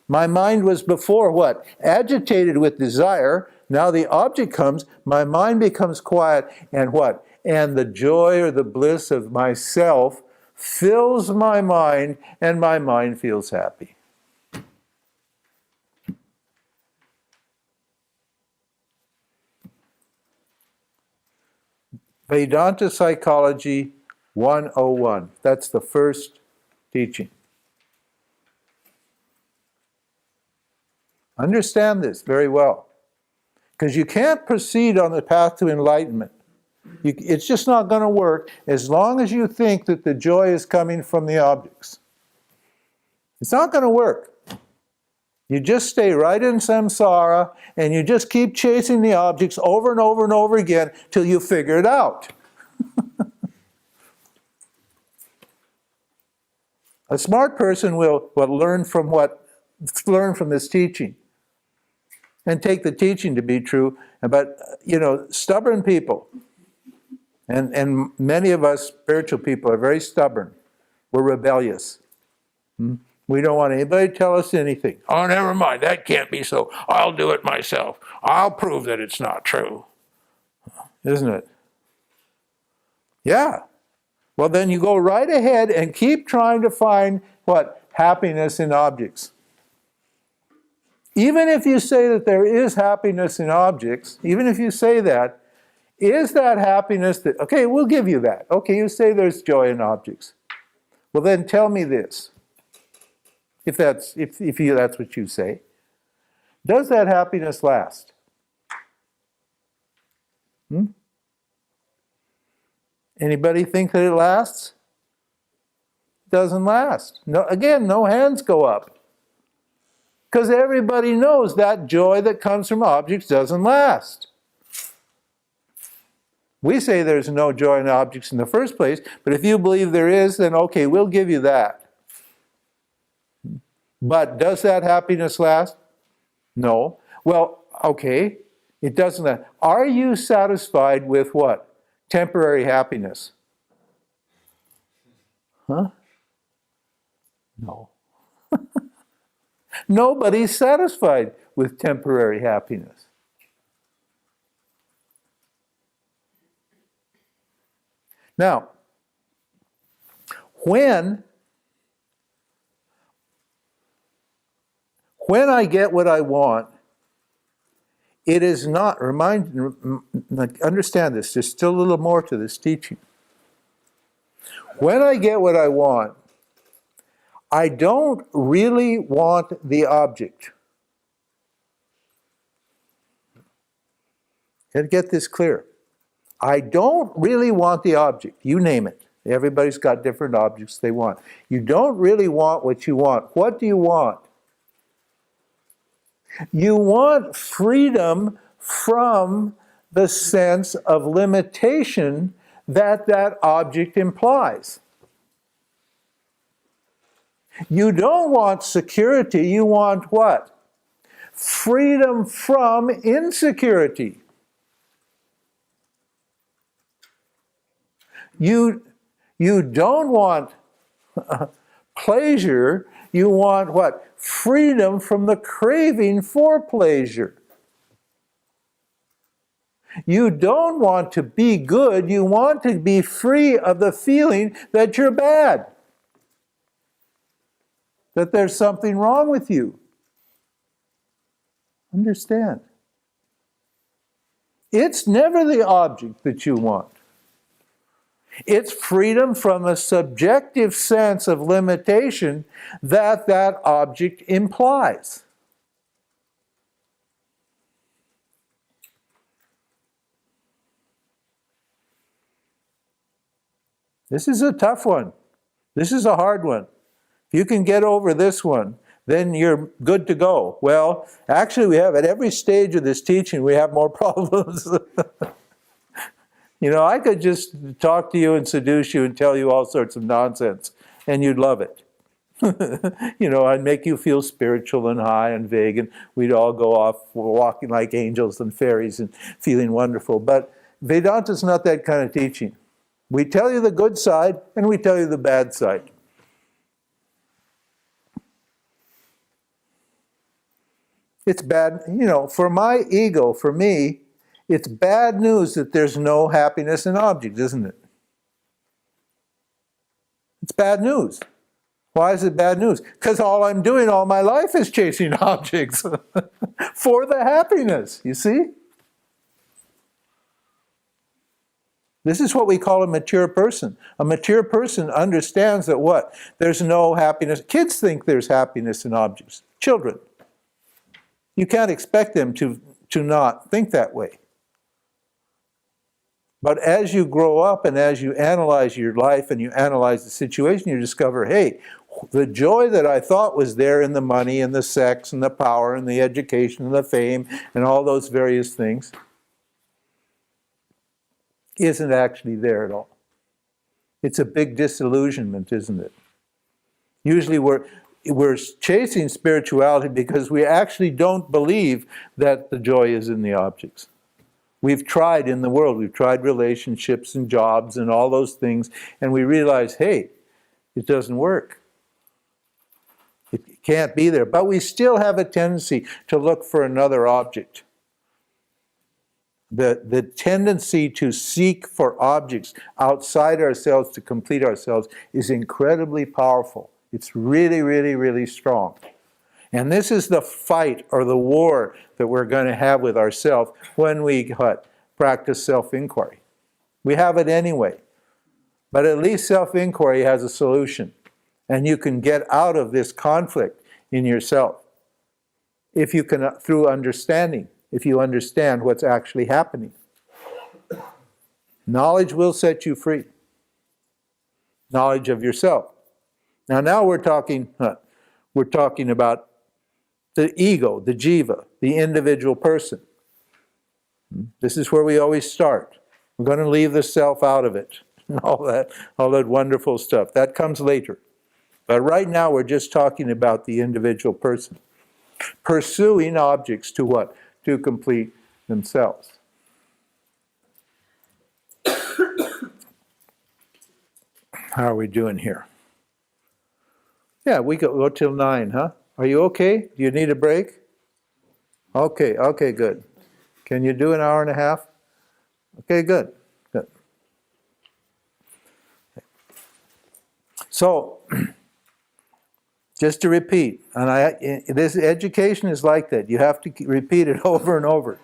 My mind was before what? Agitated with desire. Now the object comes, my mind becomes quiet, and what? And the joy or the bliss of myself fills my mind, and my mind feels happy. Vedanta Psychology 101. That's the first teaching. Understand this very well. Because you can't proceed on the path to enlightenment. It's just not going to work as long as you think that the joy is coming from the objects. It's not going to work. You just stay right in samsara and you just keep chasing the objects over and over and over again till you figure it out. A smart person will learn from this teaching and take the teaching to be true. But, stubborn people, and many of us spiritual people are very stubborn. We're rebellious. We don't want anybody to tell us anything. Oh, never mind, that can't be so. I'll do it myself. I'll prove that it's not true. Isn't it? Yeah. Well, then you go right ahead and keep trying to find, what? Happiness in objects. Even if you say that there is happiness in objects, even if you say that, is that happiness that, okay, we'll give you that. Okay, you say there's joy in objects. Well, then tell me this. If that's what you say. Does that happiness last? Anybody think that it lasts? It doesn't last. No, again, no hands go up. Because everybody knows that joy that comes from objects doesn't last. We say there's no joy in objects in the first place, but if you believe there is, then okay, we'll give you that. But does that happiness last? No. Well, okay, it doesn't last. Are you satisfied with what? Temporary happiness? Huh? No. Nobody's satisfied with temporary happiness. Now, when I get what I want, it is not, understand this, there's still a little more to this teaching. When I get what I want, I don't really want the object. Gotta get this clear. I don't really want the object. You name it. Everybody's got different objects they want. You don't really want what you want. What do you want? You want freedom from the sense of limitation that that object implies. You don't want security, you want what? Freedom from insecurity. You don't want pleasure, you want what? Freedom from the craving for pleasure. You don't want to be good, you want to be free of the feeling that you're bad. That there's something wrong with you. Understand. It's never the object that you want. It's freedom from a subjective sense of limitation that that object implies. This is a tough one. This is a hard one. If you can get over this one, then you're good to go. Well, actually we have at every stage of this teaching, we have more problems. You know, I could just talk to you and seduce you and tell you all sorts of nonsense, and you'd love it. You know, I'd make you feel spiritual and high and vague, and we'd all go off walking like angels and fairies and feeling wonderful. But Vedanta's not that kind of teaching. We tell you the good side, and we tell you the bad side. It's bad, you know, for my ego, for me, it's bad news that there's no happiness in objects, isn't it? It's bad news. Why is it bad news? Because all I'm doing all my life is chasing objects for the happiness, you see? This is what we call a mature person. A mature person understands that what? There's no happiness. Kids think there's happiness in objects. Children. You can't expect them to not think that way. But as you grow up and as you analyze your life and you analyze the situation, you discover, hey, the joy that I thought was there in the money and the sex and the power and the education and the fame and all those various things isn't actually there at all. It's a big disillusionment, isn't it? Usually we're chasing spirituality because we actually don't believe that the joy is in the objects. We've tried in the world, we've tried relationships and jobs and all those things, and we realize, hey, it doesn't work. It can't be there. But we still have a tendency to look for another object. The tendency to seek for objects outside ourselves to complete ourselves is incredibly powerful. It's really, really, really strong. And this is the fight or the war that we're going to have with ourselves when we practice self-inquiry. We have it anyway. But at least self-inquiry has a solution. And you can get out of this conflict in yourself if you can, through understanding, if you understand what's actually happening. Knowledge will set you free. Knowledge of yourself. Now we're talking about the ego, the jiva, the individual person. This is where we always start. We're going to leave the self out of it. All that wonderful stuff. That comes later. But right now we're just talking about the individual person. Pursuing objects to what? To complete themselves. How are we doing here? Yeah, we go till 9, huh? Are you okay? Do you need a break? Okay, good. Can you do an hour and a half? Okay, good. So, just to repeat, and this education is like that. You have to repeat it over and over.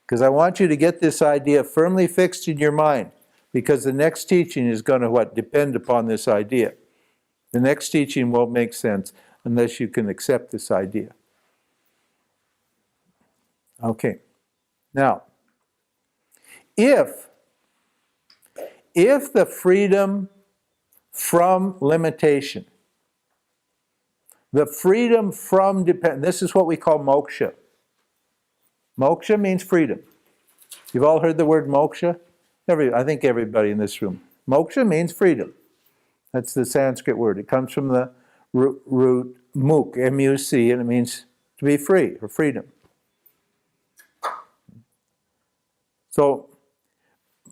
Because I want you to get this idea firmly fixed in your mind. Because the next teaching is going to depend upon this idea. The next teaching won't make sense unless you can accept this idea. Okay. Now, if the freedom from limitation, the freedom from dependence, this is what we call moksha. Moksha means freedom. You've all heard the word moksha? I think everybody in this room. Moksha means freedom. That's the Sanskrit word. It comes from the root muk, M-U-C, and it means to be free, or freedom. So,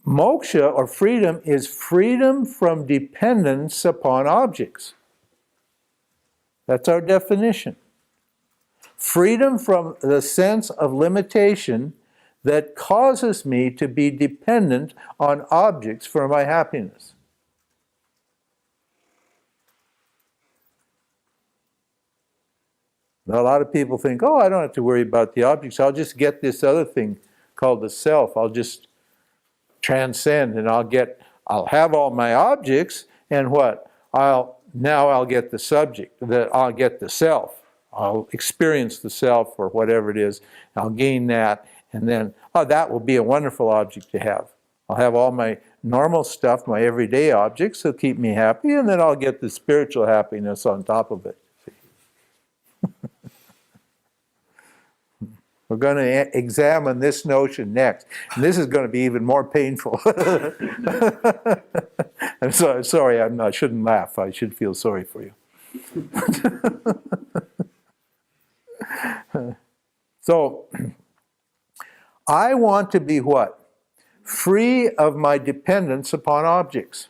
moksha, or freedom, is freedom from dependence upon objects. That's our definition. Freedom from the sense of limitation that causes me to be dependent on objects for my happiness. Now, a lot of people think, oh, I don't have to worry about the objects. I'll just get this other thing called the self. I'll just transcend, and I'll have all my objects, and what? I'll get the subject, I'll get the self. I'll experience the self or whatever it is. I'll gain that, and then, that will be a wonderful object to have. I'll have all my normal stuff, my everyday objects, that'll keep me happy, and then I'll get the spiritual happiness on top of it. We're going to examine this notion next. And this is going to be even more painful. I'm sorry, I shouldn't laugh. I should feel sorry for you. So, I want to be what? Free of my dependence upon objects.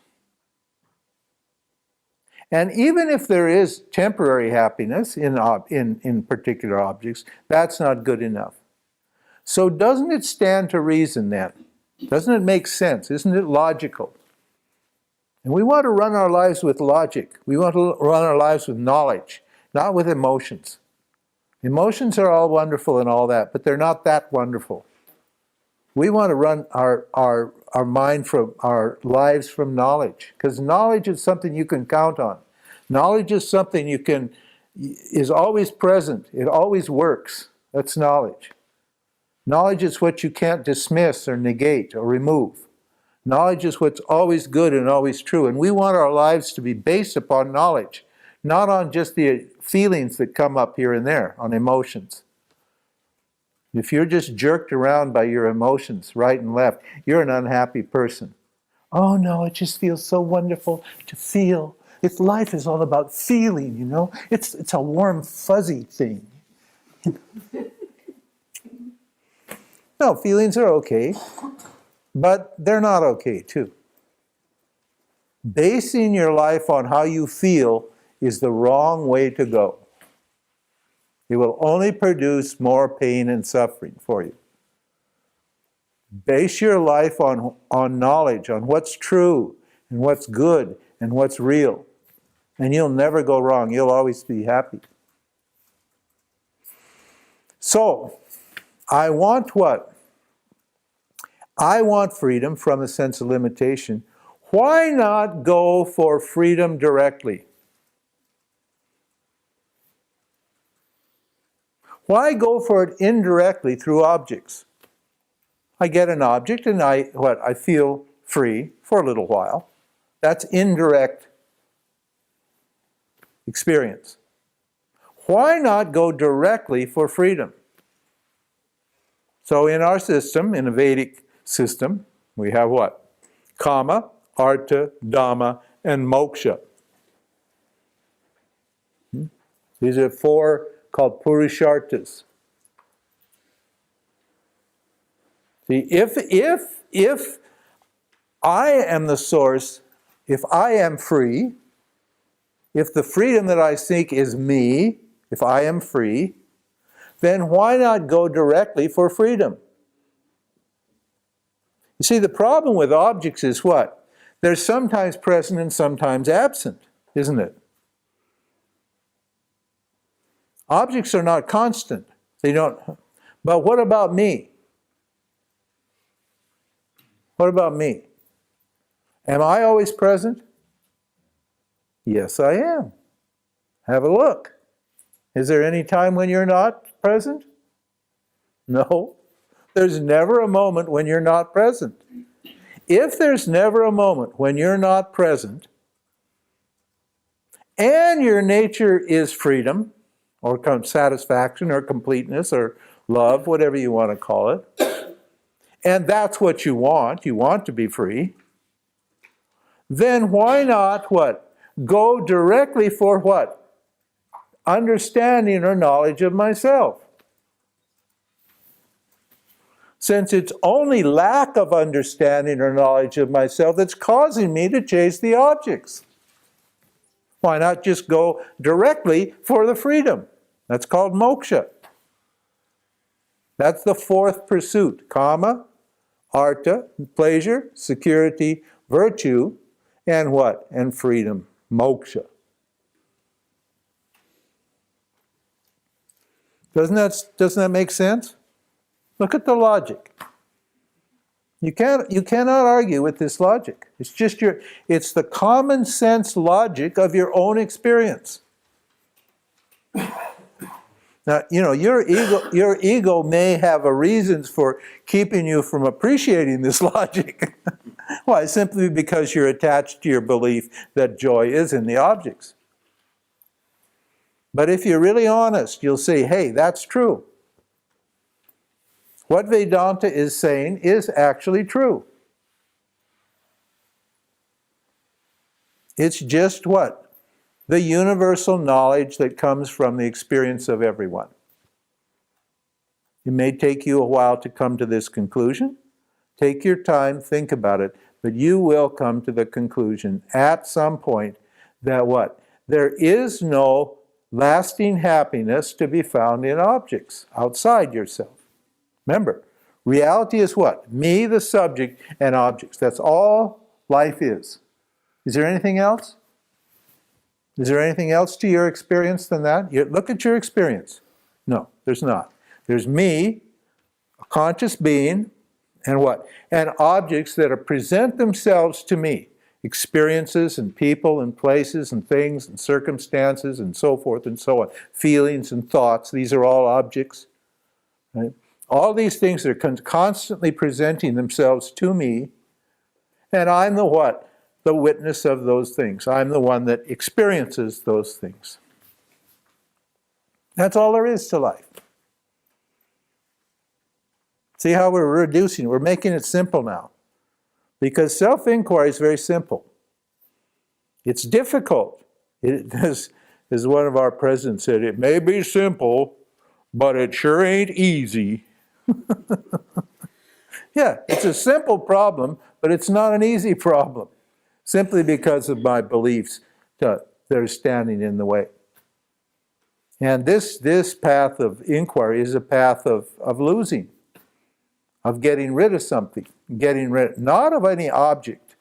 And even if there is temporary happiness in particular objects, that's not good enough. So doesn't it stand to reason then? Doesn't it make sense? Isn't it logical? And we want to run our lives with logic. We want to run our lives with knowledge, not with emotions. Emotions are all wonderful and all that, but they're not that wonderful. We want to run our mind from our lives from knowledge, because knowledge is something you can count on. Knowledge is something is always present. It always works. That's knowledge. Knowledge is what you can't dismiss or negate or remove. Knowledge is what's always good and always true. And we want our lives to be based upon knowledge, not on just the feelings that come up here and there, on emotions. If you're just jerked around by your emotions, right and left, you're an unhappy person. Oh no, it just feels so wonderful to feel. Life is all about feeling, you know. It's a warm, fuzzy thing. No, feelings are okay, but they're not okay too. Basing your life on how you feel is the wrong way to go. It will only produce more pain and suffering for you. Base your life on knowledge, on what's true, and what's good, and what's real. And you'll never go wrong. You'll always be happy. So, I want what? I want freedom from a sense of limitation. Why not go for freedom directly? Why go for it indirectly through objects? I get an object and I feel free for a little while. That's indirect experience. Why not go directly for freedom? So in our system, in a Vedic system, we have what? Kama, Artha, Dhamma, and Moksha. These are 4 called Purusharthas. See, if I am the source, if I am free, if the freedom that I seek is me, if I am free, then why not go directly for freedom? You see, the problem with objects is what? They're sometimes present and sometimes absent, isn't it? Objects are not constant. They don't. But what about me? What about me? Am I always present? Yes, I am. Have a look. Is there any time when you're not present? No. There's never a moment when you're not present. If there's never a moment when you're not present, and your nature is freedom, or satisfaction, or completeness, or love, whatever you want to call it, and that's what you want to be free, then why not what? Go directly for what? Understanding or knowledge of myself. Since it's only lack of understanding or knowledge of myself that's causing me to chase the objects. Why not just go directly for the freedom? That's called moksha. That's the 4th pursuit. Kama, artha, pleasure, security, virtue, and what? And freedom, moksha. Doesn't that make sense? Look at the logic. You cannot argue with this logic. It's just it's the common sense logic of your own experience. Now, your ego may have a reasons for keeping you from appreciating this logic. Why? Simply because you're attached to your belief that joy is in the objects. But if you're really honest, you'll say, hey, that's true. What Vedanta is saying is actually true. It's just what? The universal knowledge that comes from the experience of everyone. It may take you a while to come to this conclusion. Take your time, think about it, but you will come to the conclusion at some point that what? There is no lasting happiness to be found in objects outside yourself. Remember, reality is what? Me, the subject, and objects. That's all life is. Is there anything else? Is there anything else to your experience than that? Look at your experience. No, there's not. There's me, a conscious being, and what? And objects that present themselves to me. Experiences and people and places and things and circumstances and so forth and so on. Feelings and thoughts, these are all objects. Right? All these things are constantly presenting themselves to me, and I'm the what? The witness of those things. I'm the one that experiences those things. That's all there is to life. See how we're reducing it? We're making it simple now. Because self-inquiry is very simple. It's difficult. As one of our presidents said, it may be simple, but it sure ain't easy. Yeah, it's a simple problem, but it's not an easy problem. Simply because of my beliefs that are standing in the way. And this path of inquiry is a path of losing, of getting rid of something, getting rid, not of any object,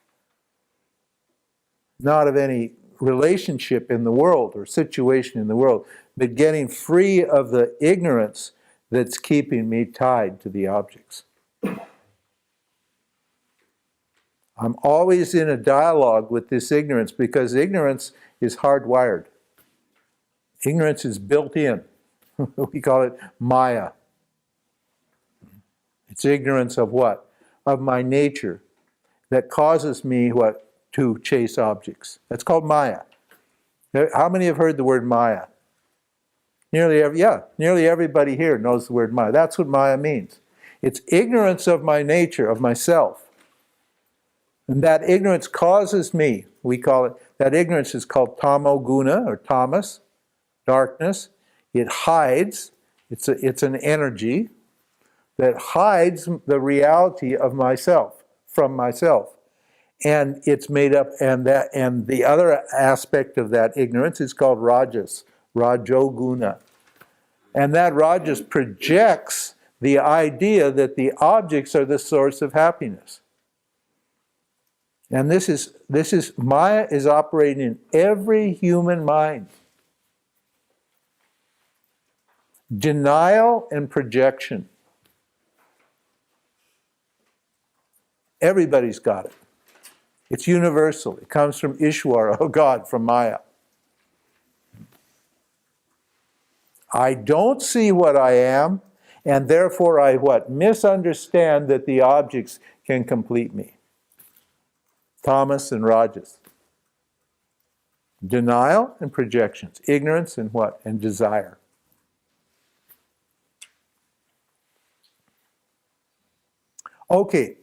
not of any relationship in the world or situation in the world, but getting free of the ignorance that's keeping me tied to the objects. I'm always in a dialogue with this ignorance because ignorance is hardwired. Ignorance is built in. We call it Maya. It's ignorance of what? Of my nature that causes me what? To chase objects. That's called Maya. How many have heard the word Maya? Nearly everybody here knows the word Maya. That's what Maya means. It's ignorance of my nature, of myself. And that ignorance causes me, we call it, that ignorance is called tamoguna, or tamas, darkness. It hides, it's an energy that hides the reality of myself, from myself. And it's made up, and the other aspect of that ignorance is called rajas, rajoguna. And that rajas projects the idea that the objects are the source of happiness. And this is Maya is operating in every human mind. Denial and projection. Everybody's got it. It's universal. It comes from Ishwara, oh God, from Maya. I don't see what I am, and therefore I what? Misunderstand that the objects can complete me. Tamas and rajas. Denial and projections. Ignorance and what? And desire. Okay,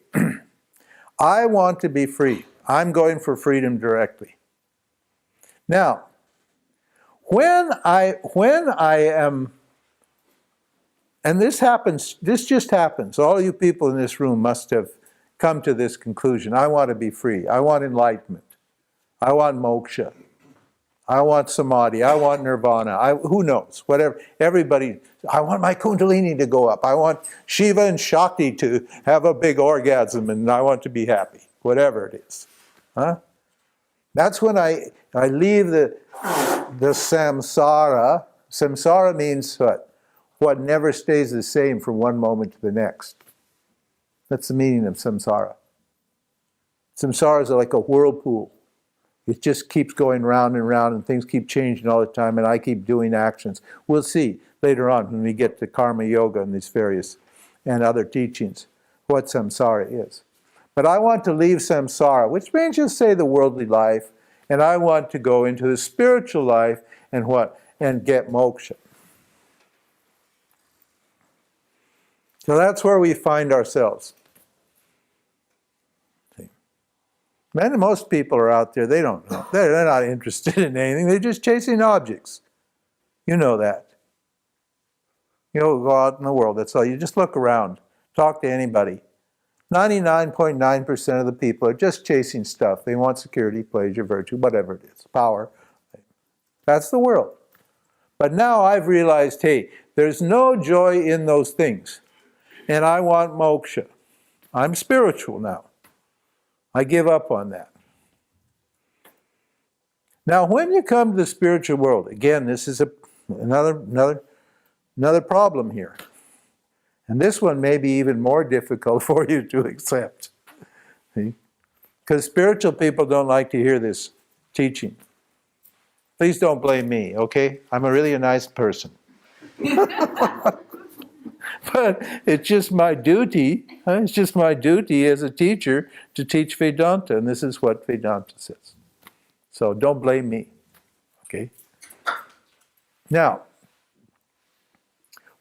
I want to be free. I'm going for freedom directly. Now, when I am, and this just happens, all you people in this room must have come to this conclusion. I want to be free. I want enlightenment. I want moksha. I want samadhi. I want nirvana. Who knows? Whatever. Everybody, I want my kundalini to go up. I want Shiva and Shakti to have a big orgasm and I want to be happy. Whatever it is. Huh? That's when I leave the samsara. Samsara means what? What never stays the same from one moment to the next. That's the meaning of samsara. Samsara is like a whirlpool. It just keeps going round and round, and things keep changing all the time, and I keep doing actions. We'll see later on when we get to karma yoga and these various and other teachings what samsara is. But I want to leave samsara, which means just say the worldly life, and I want to go into the spiritual life and what? And get moksha. So that's where we find ourselves. And most people are out there, they don't know. They're not interested in anything. They're just chasing objects. You know that. You know, go out in the world, that's all. You just look around. Talk to anybody. 99.9% of the people are just chasing stuff. They want security, pleasure, virtue, whatever it is, power. That's the world. But now I've realized, hey, there's no joy in those things. And I want moksha. I'm spiritual now. I give up on that. Now, when you come to the spiritual world, again, this is another problem here. And this one may be even more difficult for you to accept. Because spiritual people don't like to hear this teaching. Please don't blame me, okay? I'm really a nice person. But it's just my duty, it's just my duty as a teacher to teach Vedanta, and this is what Vedanta says. So don't blame me, okay? Now,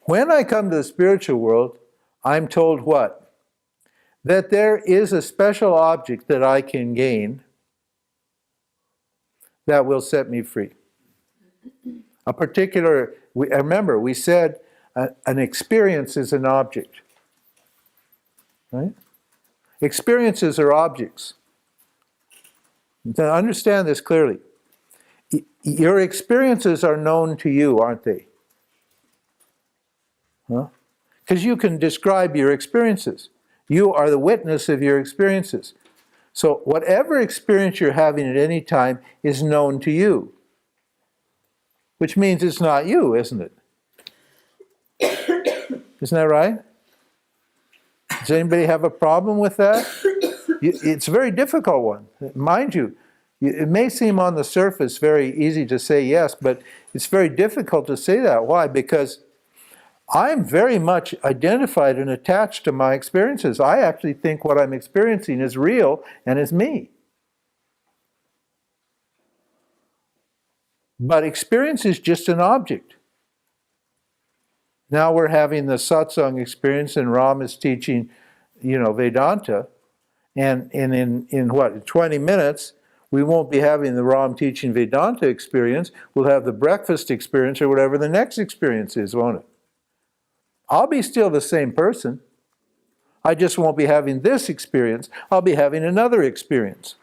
when I come to the spiritual world, I'm told what? That there is a special object that I can gain that will set me free. A particular, remember, we said an experience is an object, right? Experiences are objects. Now understand this clearly. Your experiences are known to you, aren't they? Huh? Because you can describe your experiences. You are the witness of your experiences. So whatever experience you're having at any time is known to you. Which means it's not you, isn't it? Isn't that right? Does anybody have a problem with that? It's a very difficult one. Mind you, it may seem on the surface very easy to say yes, but it's very difficult to say that. Why? Because I'm very much identified and attached to my experiences. I actually think what I'm experiencing is real and is me. But experience is just an object. Now we're having the satsang experience, and Ram is teaching, Vedanta. And in what, in 20 minutes, we won't be having the Ram teaching Vedanta experience. We'll have the breakfast experience or whatever the next experience is, won't it? I'll be still the same person. I just won't be having this experience. I'll be having another experience.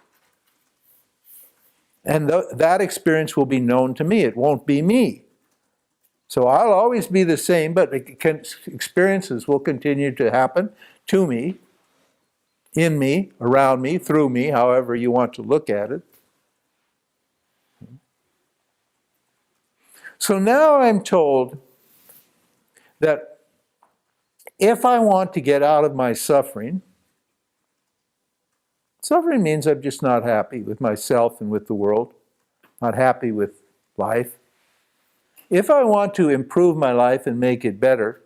And that experience will be known to me. It won't be me. So I'll always be the same, but experiences will continue to happen to me, in me, around me, through me, however you want to look at it. So now I'm told that if I want to get out of my suffering, suffering means I'm just not happy with myself and with the world, not happy with life. If I want to improve my life and make it better,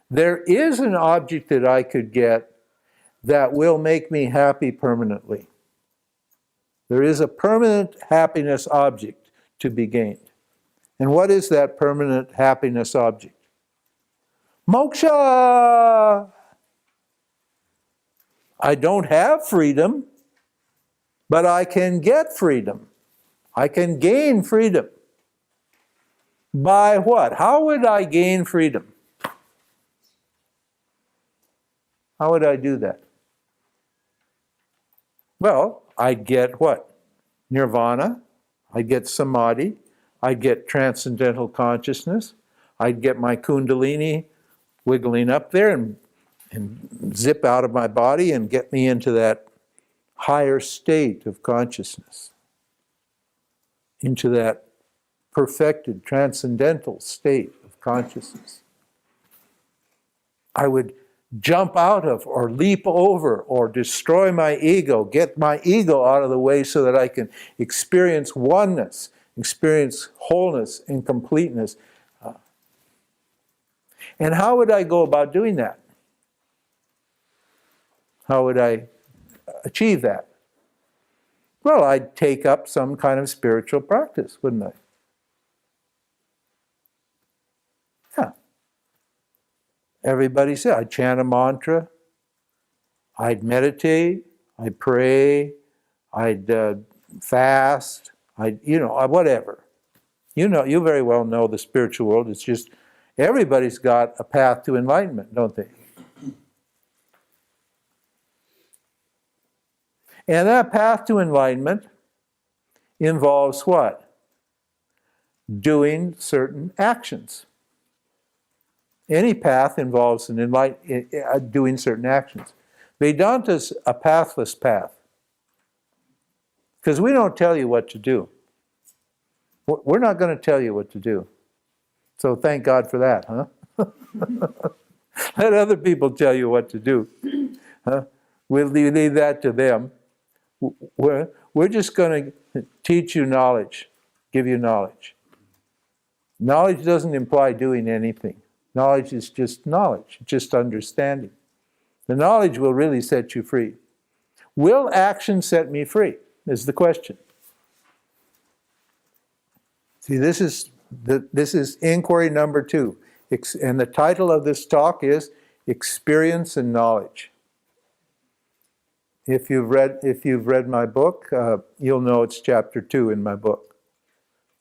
there is an object that I could get that will make me happy permanently. There is a permanent happiness object to be gained. And what is that permanent happiness object? Moksha! I don't have freedom, but I can get freedom. I can gain freedom. By what? How would I gain freedom? How would I do that? Well, I'd get what? Nirvana. I'd get samadhi. I'd get transcendental consciousness. I'd get my kundalini wiggling up there and zip out of my body and get me into that higher state of consciousness, into that perfected, transcendental state of consciousness. I would jump out of or leap over or destroy my ego, get my ego out of the way so that I can experience oneness, experience wholeness and completeness. And how would I go about doing that? How would I achieve that? Well, I'd take up some kind of spiritual practice, wouldn't I? Yeah. Everybody said, I'd chant a mantra, I'd meditate, I'd pray, I'd fast, whatever. You very well know the spiritual world. It's just, everybody's got a path to enlightenment, don't they? And that path to enlightenment involves what? Doing certain actions. Any path involves doing certain actions. Vedanta's a pathless path. Because we don't tell you what to do. We're not going to tell you what to do. So thank God for that, huh? Let other people tell you what to do. Huh? We'll leave that to them. We're just going to teach you knowledge, give you knowledge. Knowledge doesn't imply doing anything. Knowledge is just knowledge, just understanding. The knowledge will really set you free. Will action set me free, is the question. See, this is inquiry number 2. And the title of this talk is Experience and Knowledge. If you've read my book, you'll know it's chapter 2 in my book.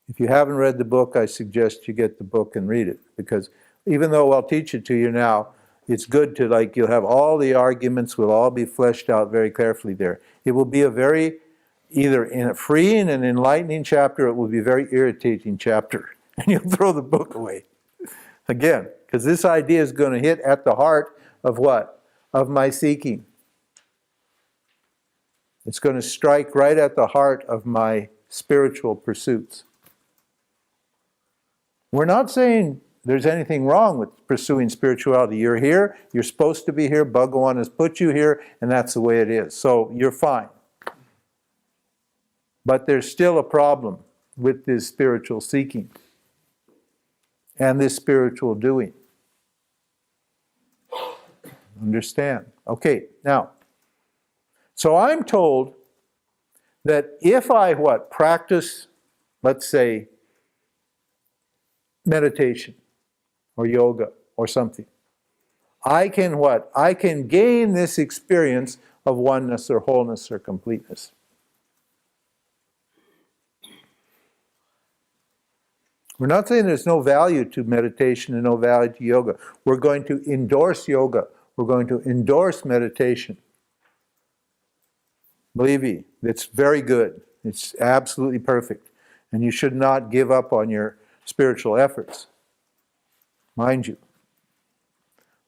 If you haven't read the book, I suggest you get the book and read it, because even though I'll teach it to you now, it's good to, you'll have all the arguments will all be fleshed out very carefully there. It will be a very, either in a freeing and enlightening chapter, it will be a very irritating chapter, and you'll throw the book away. Again, because this idea is going to hit at the heart of what? Of my seeking. It's going to strike right at the heart of my spiritual pursuits. We're not saying there's anything wrong with pursuing spirituality. You're here, you're supposed to be here, Bhagawan has put you here, and that's the way it is. So you're fine. But there's still a problem with this spiritual seeking and this spiritual doing. Understand? Okay, now, so I'm told that if I practice, let's say, meditation or yoga or something, I can I can gain this experience of oneness or wholeness or completeness. We're not saying there's no value to meditation and no value to yoga. We're going to endorse yoga. We're going to endorse meditation. Believe me, it's very good. It's absolutely perfect. And you should not give up on your spiritual efforts, mind you.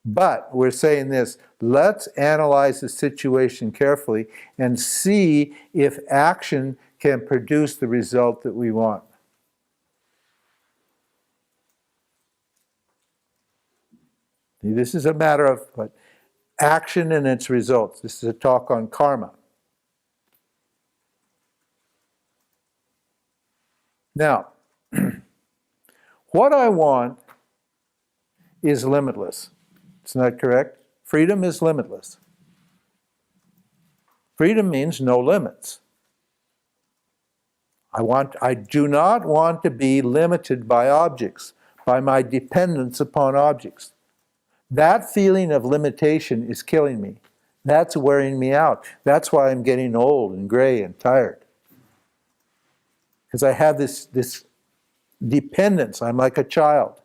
But we're saying this, let's analyze the situation carefully and see if action can produce the result that we want. This is a matter of action and its results. This is a talk on karma. Now, what I want is limitless. Isn't that correct? Freedom is limitless. Freedom means no limits. I do not want to be limited by objects, by my dependence upon objects. That feeling of limitation is killing me. That's wearing me out. That's why I'm getting old and gray and tired. Because I have this dependence. I'm like a child.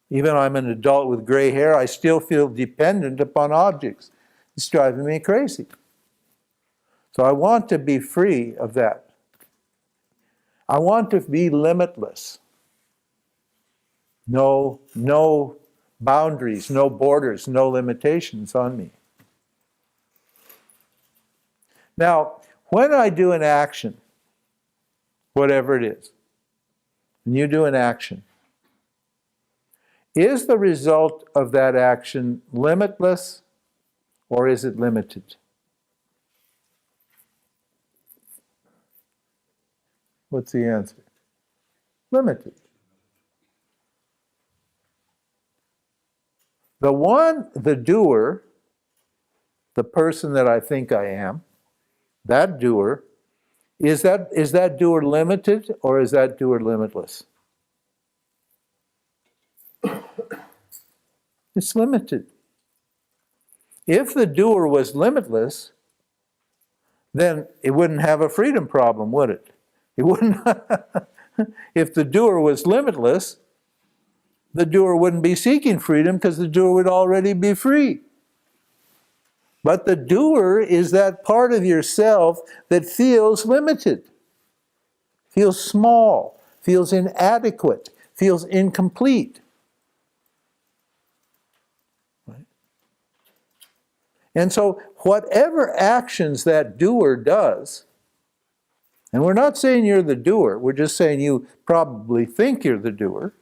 Even though I'm an adult with gray hair, I still feel dependent upon objects. It's driving me crazy. So I want to be free of that. I want to be limitless. No boundaries, no borders, no limitations on me. Now, when I do an action, whatever it is, and you do an action, Is the result of that action limitless or is it limited? What's the answer? Limited. The doer, the person that I think I am, that doer, is that doer limited or is that doer limitless? It's limited. If the doer was limitless, then it wouldn't have a freedom problem, would it? It wouldn't. If the doer was limitless, the doer wouldn't be seeking freedom because the doer would already be free. But the doer is that part of yourself that feels limited, feels small, feels inadequate, feels incomplete. And so whatever actions that doer does, and we're not saying you're the doer, we're just saying you probably think you're the doer.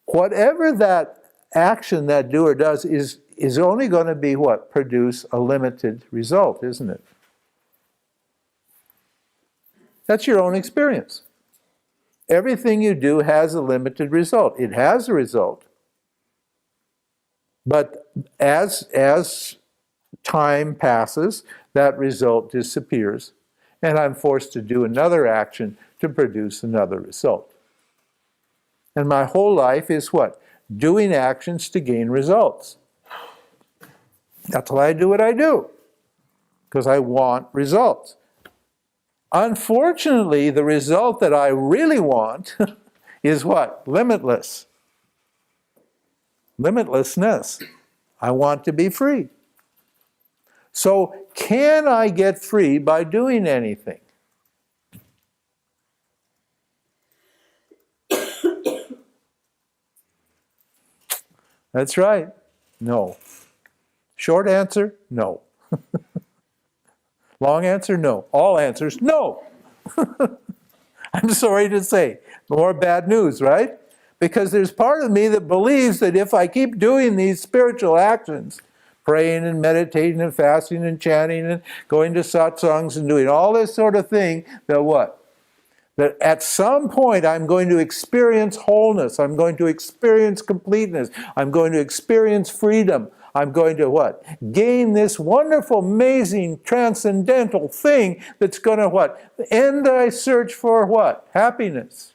Whatever that action that doer does is only going to be what? Produce a limited result, isn't it? That's your own experience. Everything you do has a limited result. It has a result. But as time passes, that result disappears, and I'm forced to do another action to produce another result. And my whole life is what? Doing actions to gain results. That's why I do what I do, because I want results. Unfortunately, the result that I really want is what? Limitless. Limitlessness. I want to be free. So, can I get free by doing anything? That's right. No. Short answer, no. Long answer, no. All answers, no. I'm sorry to say. More bad news, right? Because there's part of me that believes that if I keep doing these spiritual actions, praying and meditating and fasting and chanting and going to satsangs and doing all this sort of thing, that what? That at some point I'm going to experience wholeness, I'm going to experience completeness, I'm going to experience freedom, I'm going to what? Gain this wonderful, amazing, transcendental thing that's going to what? End my search for what? Happiness.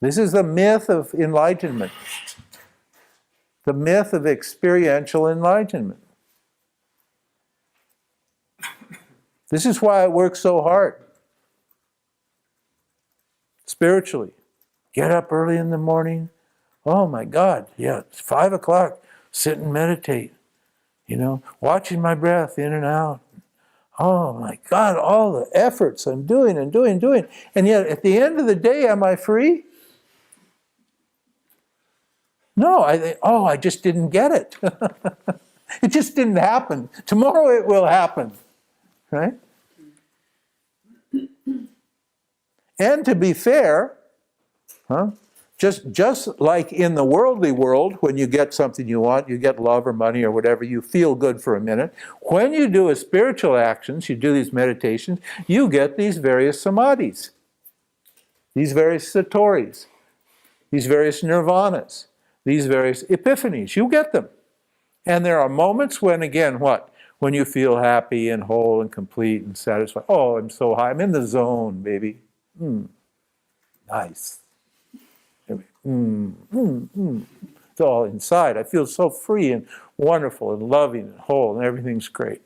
This is the myth of enlightenment. The myth of experiential enlightenment. This is why I work so hard. Spiritually. Get up early in the morning. Oh my God, yeah, it's 5 o'clock. Sit and meditate. You know, watching my breath in and out. Oh my God, all the efforts I'm doing and doing. And yet at the end of the day, am I free? No, I just didn't get it. It just didn't happen. Tomorrow it will happen. Right? And to be fair, just like in the worldly world, when you get something you want, you get love or money or whatever, you feel good for a minute. When you do a spiritual actions, you do these meditations, you get these various samadhis, these various satori's, these various nirvanas, these various epiphanies. You get them. And there are moments when, again, what? When you feel happy and whole and complete and satisfied. Oh, I'm so high. I'm in the zone, baby. Nice. It's all inside. I feel so free and wonderful and loving and whole and everything's great.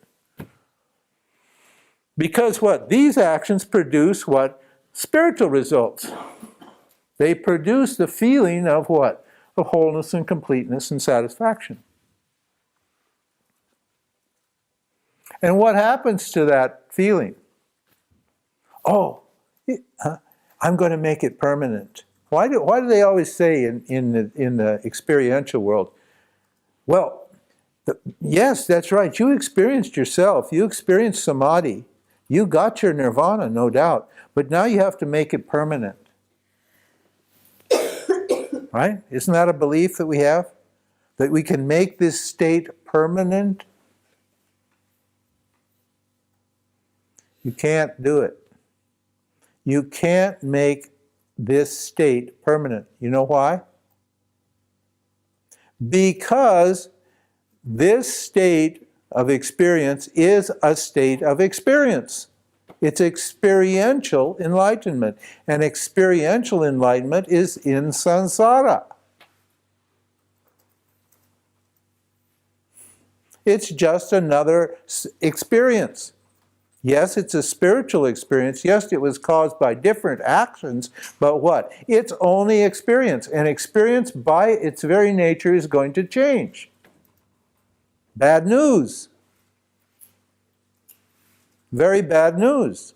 Because what? These actions produce what? Spiritual results. They produce the feeling of what? Of wholeness and completeness and satisfaction. And what happens to that feeling? Oh, I'm going to make it permanent. Why do they always say in the experiential world? Well, yes, that's right. You experienced yourself. You experienced samadhi. You got your nirvana, no doubt, but now you have to make it permanent. Right? Isn't that a belief that we have? That we can make this state permanent? You can't do it. You can't make this state permanent. You know why? Because this state of experience is a state of experience. It's experiential enlightenment. And experiential enlightenment is in samsara. It's just another experience. Yes, it's a spiritual experience. Yes, it was caused by different actions, but what? It's only experience. And experience by its very nature is going to change. Bad news. Very bad news.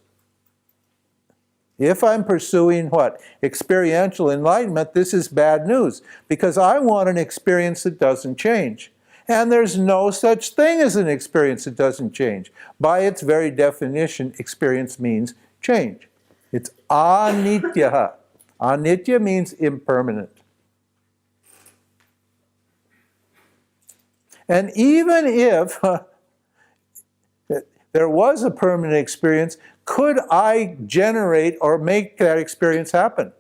If I'm pursuing what? Experiential enlightenment, this is bad news. Because I want an experience that doesn't change. And there's no such thing as an experience that doesn't change. By its very definition, experience means change. It's anitya. Anitya means impermanent. And even if there was a permanent experience, could I generate or make that experience happen?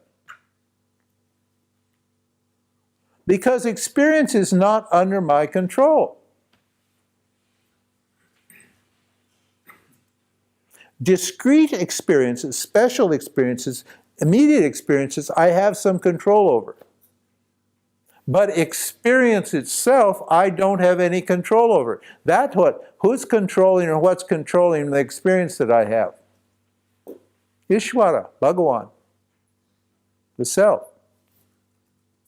Because experience is not under my control. Discrete experiences, special experiences, immediate experiences, I have some control over. But experience itself, I don't have any control over. That's what, who's controlling or what's controlling the experience that I have? Ishvara, Bhagawan, the self.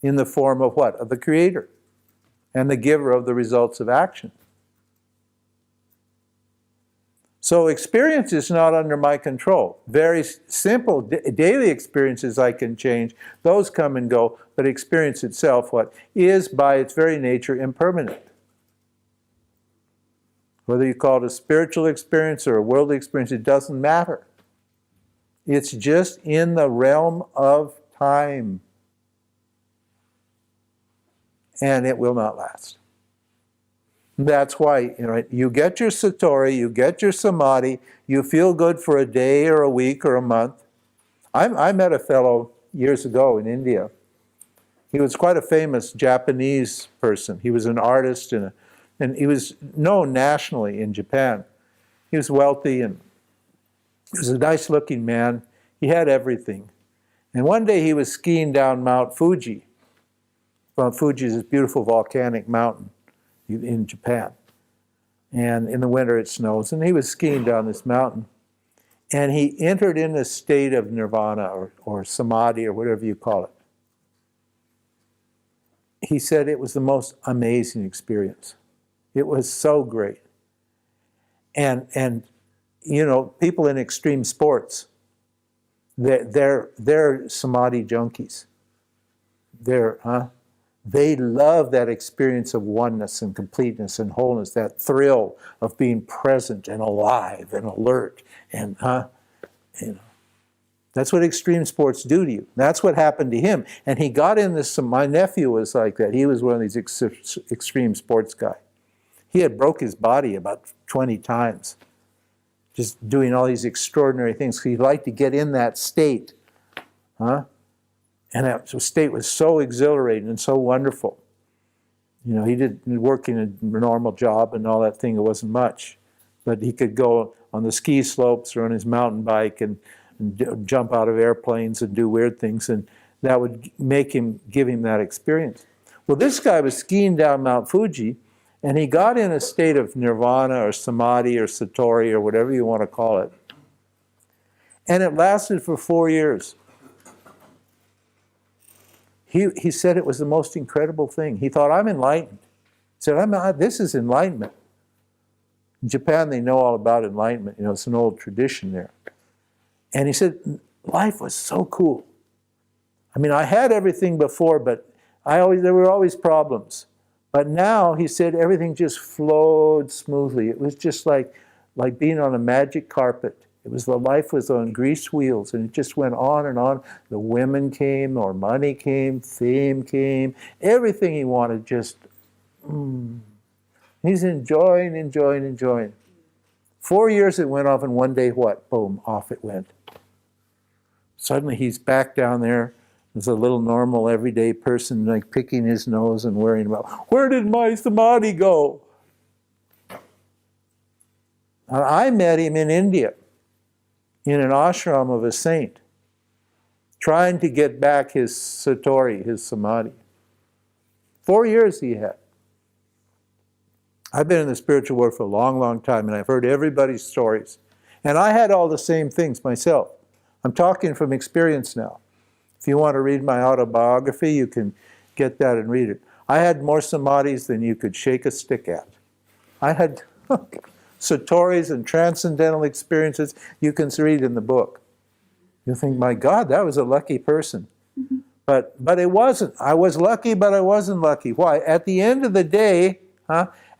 In the form of what? Of the creator and the giver of the results of action. So experience is not under my control. Very simple daily experiences I can change. Those come and go, but experience itself, what? Is by its very nature impermanent. Whether you call it a spiritual experience or a worldly experience, it doesn't matter. It's just in the realm of time. And it will not last. That's why, you get your satori, you get your samadhi, you feel good for a day or a week or a month. I met a fellow years ago in India. He was quite a famous Japanese person. He was an artist and he was known nationally in Japan. He was wealthy and he was a nice-looking man. He had everything. And one day he was skiing down Mount Fuji. Mount Fuji is this beautiful volcanic mountain in Japan. And in the winter it snows. And he was skiing down this mountain. And he entered in a state of nirvana or samadhi or whatever you call it. He said it was the most amazing experience. It was so great. And people in extreme sports, they're samadhi junkies. They love that experience of oneness and completeness and wholeness, that thrill of being present and alive and alert. And that's what extreme sports do to you. That's what happened to him. And he got in this, my nephew was like that. He was one of these extreme sports guys. He had broke his body about 20 times, just doing all these extraordinary things. He liked to get in that state. And that state was so exhilarating and so wonderful. He did work in a normal job and all that thing. It wasn't much. But he could go on the ski slopes or on his mountain bike and jump out of airplanes and do weird things. And that would give him that experience. Well, this guy was skiing down Mount Fuji, and he got in a state of nirvana or samadhi or satori or whatever you want to call it. And it lasted for 4 years. He said it was the most incredible thing. He thought, I'm enlightened. He said, this is enlightenment. In Japan, they know all about enlightenment. It's an old tradition there. And he said, life was so cool. I had everything before, but there were always problems. But now, he said, everything just flowed smoothly. It was just like being on a magic carpet. It was the life was on greased wheels, and it just went on and on. The women came, or money came, fame came, everything he wanted just, he's enjoying, enjoying, enjoying. 4 years it went off, and one day what? Boom, off it went. Suddenly he's back down there as a little normal, everyday person, like picking his nose and worrying about, where did my samadhi go? And I met him in India, in an ashram of a saint, trying to get back his satori, his samadhi. 4 years he had. I've been in the spiritual world for a long, long time, and I've heard everybody's stories. And I had all the same things myself. I'm talking from experience now. If you want to read my autobiography, you can get that and read it. I had more samadhis than you could shake a stick at. I had satoris and transcendental experiences you can read in the book. You think, my God, that was a lucky person. But it wasn't. I was lucky, but I wasn't lucky. Why? At the end of the day,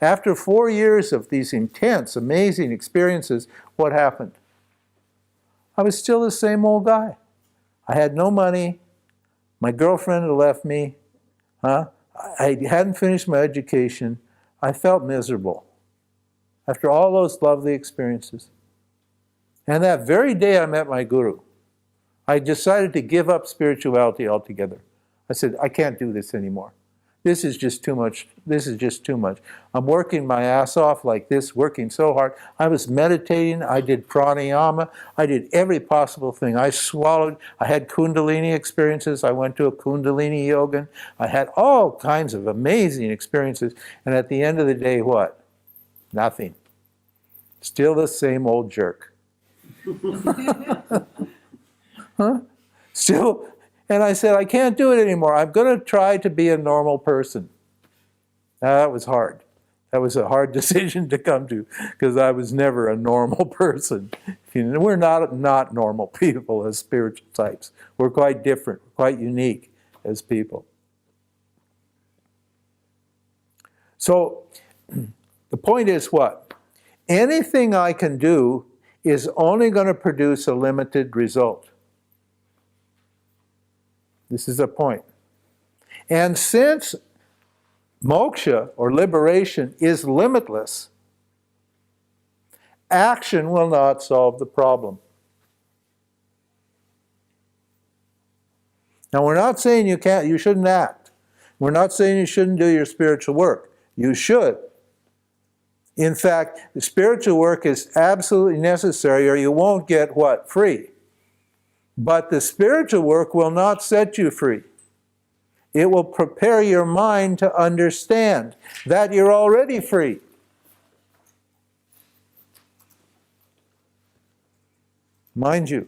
after 4 years of these intense, amazing experiences, what happened? I was still the same old guy. I had no money. My girlfriend had left me. I hadn't finished my education. I felt miserable after all those lovely experiences. And that very day I met my guru, I decided to give up spirituality altogether. I said, I can't do this anymore. This is just too much. This is just too much. I'm working my ass off like this, working so hard. I was meditating. I did pranayama. I did every possible thing. I swallowed. I had kundalini experiences. I went to a kundalini yoga. I had all kinds of amazing experiences. And at the end of the day, what? Nothing. Still the same old jerk. Still. And I said, I can't do it anymore. I'm going to try to be a normal person. Now, that was hard. That was a hard decision to come to, because I was never a normal person. We're not normal people as spiritual types. We're quite different, quite unique as people. So the point is what? Anything I can do is only going to produce a limited result. This is the point. And since moksha, or liberation, is limitless, action will not solve the problem. Now, we're not saying you shouldn't act. We're not saying you shouldn't do your spiritual work. You should. In fact, the spiritual work is absolutely necessary, or you won't get what? Free. But the spiritual work will not set you free. It will prepare your mind to understand that you're already free. Mind you,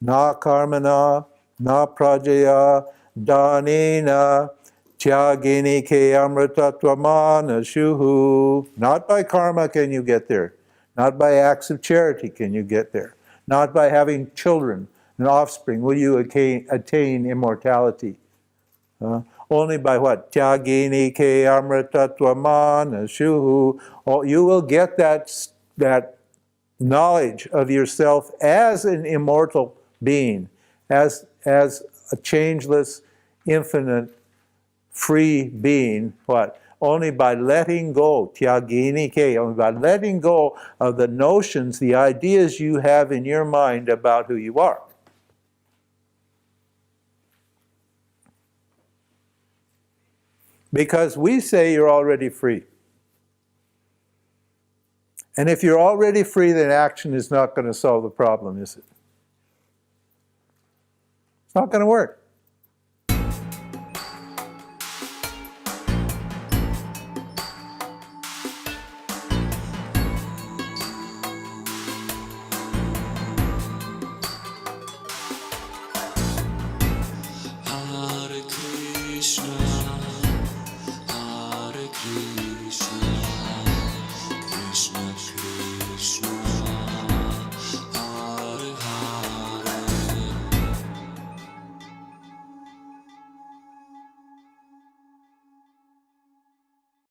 na karmana, na prajaya, danena, tyagini ke amritatvamana shuhu. Not by karma can you get there. Not by acts of charity can you get there. Not by having children and offspring will you attain immortality. Only by what? Tyagini ke amritatvamana shuhu. You will get that knowledge of yourself as an immortal being, as a changeless, infinite, free being. What? Only by letting go, tyagini ke, only by letting go of the notions, the ideas you have in your mind about who you are. Because we say you're already free. And if you're already free, then action is not going to solve the problem, is it? It's not going to work. Krishna, Krishna,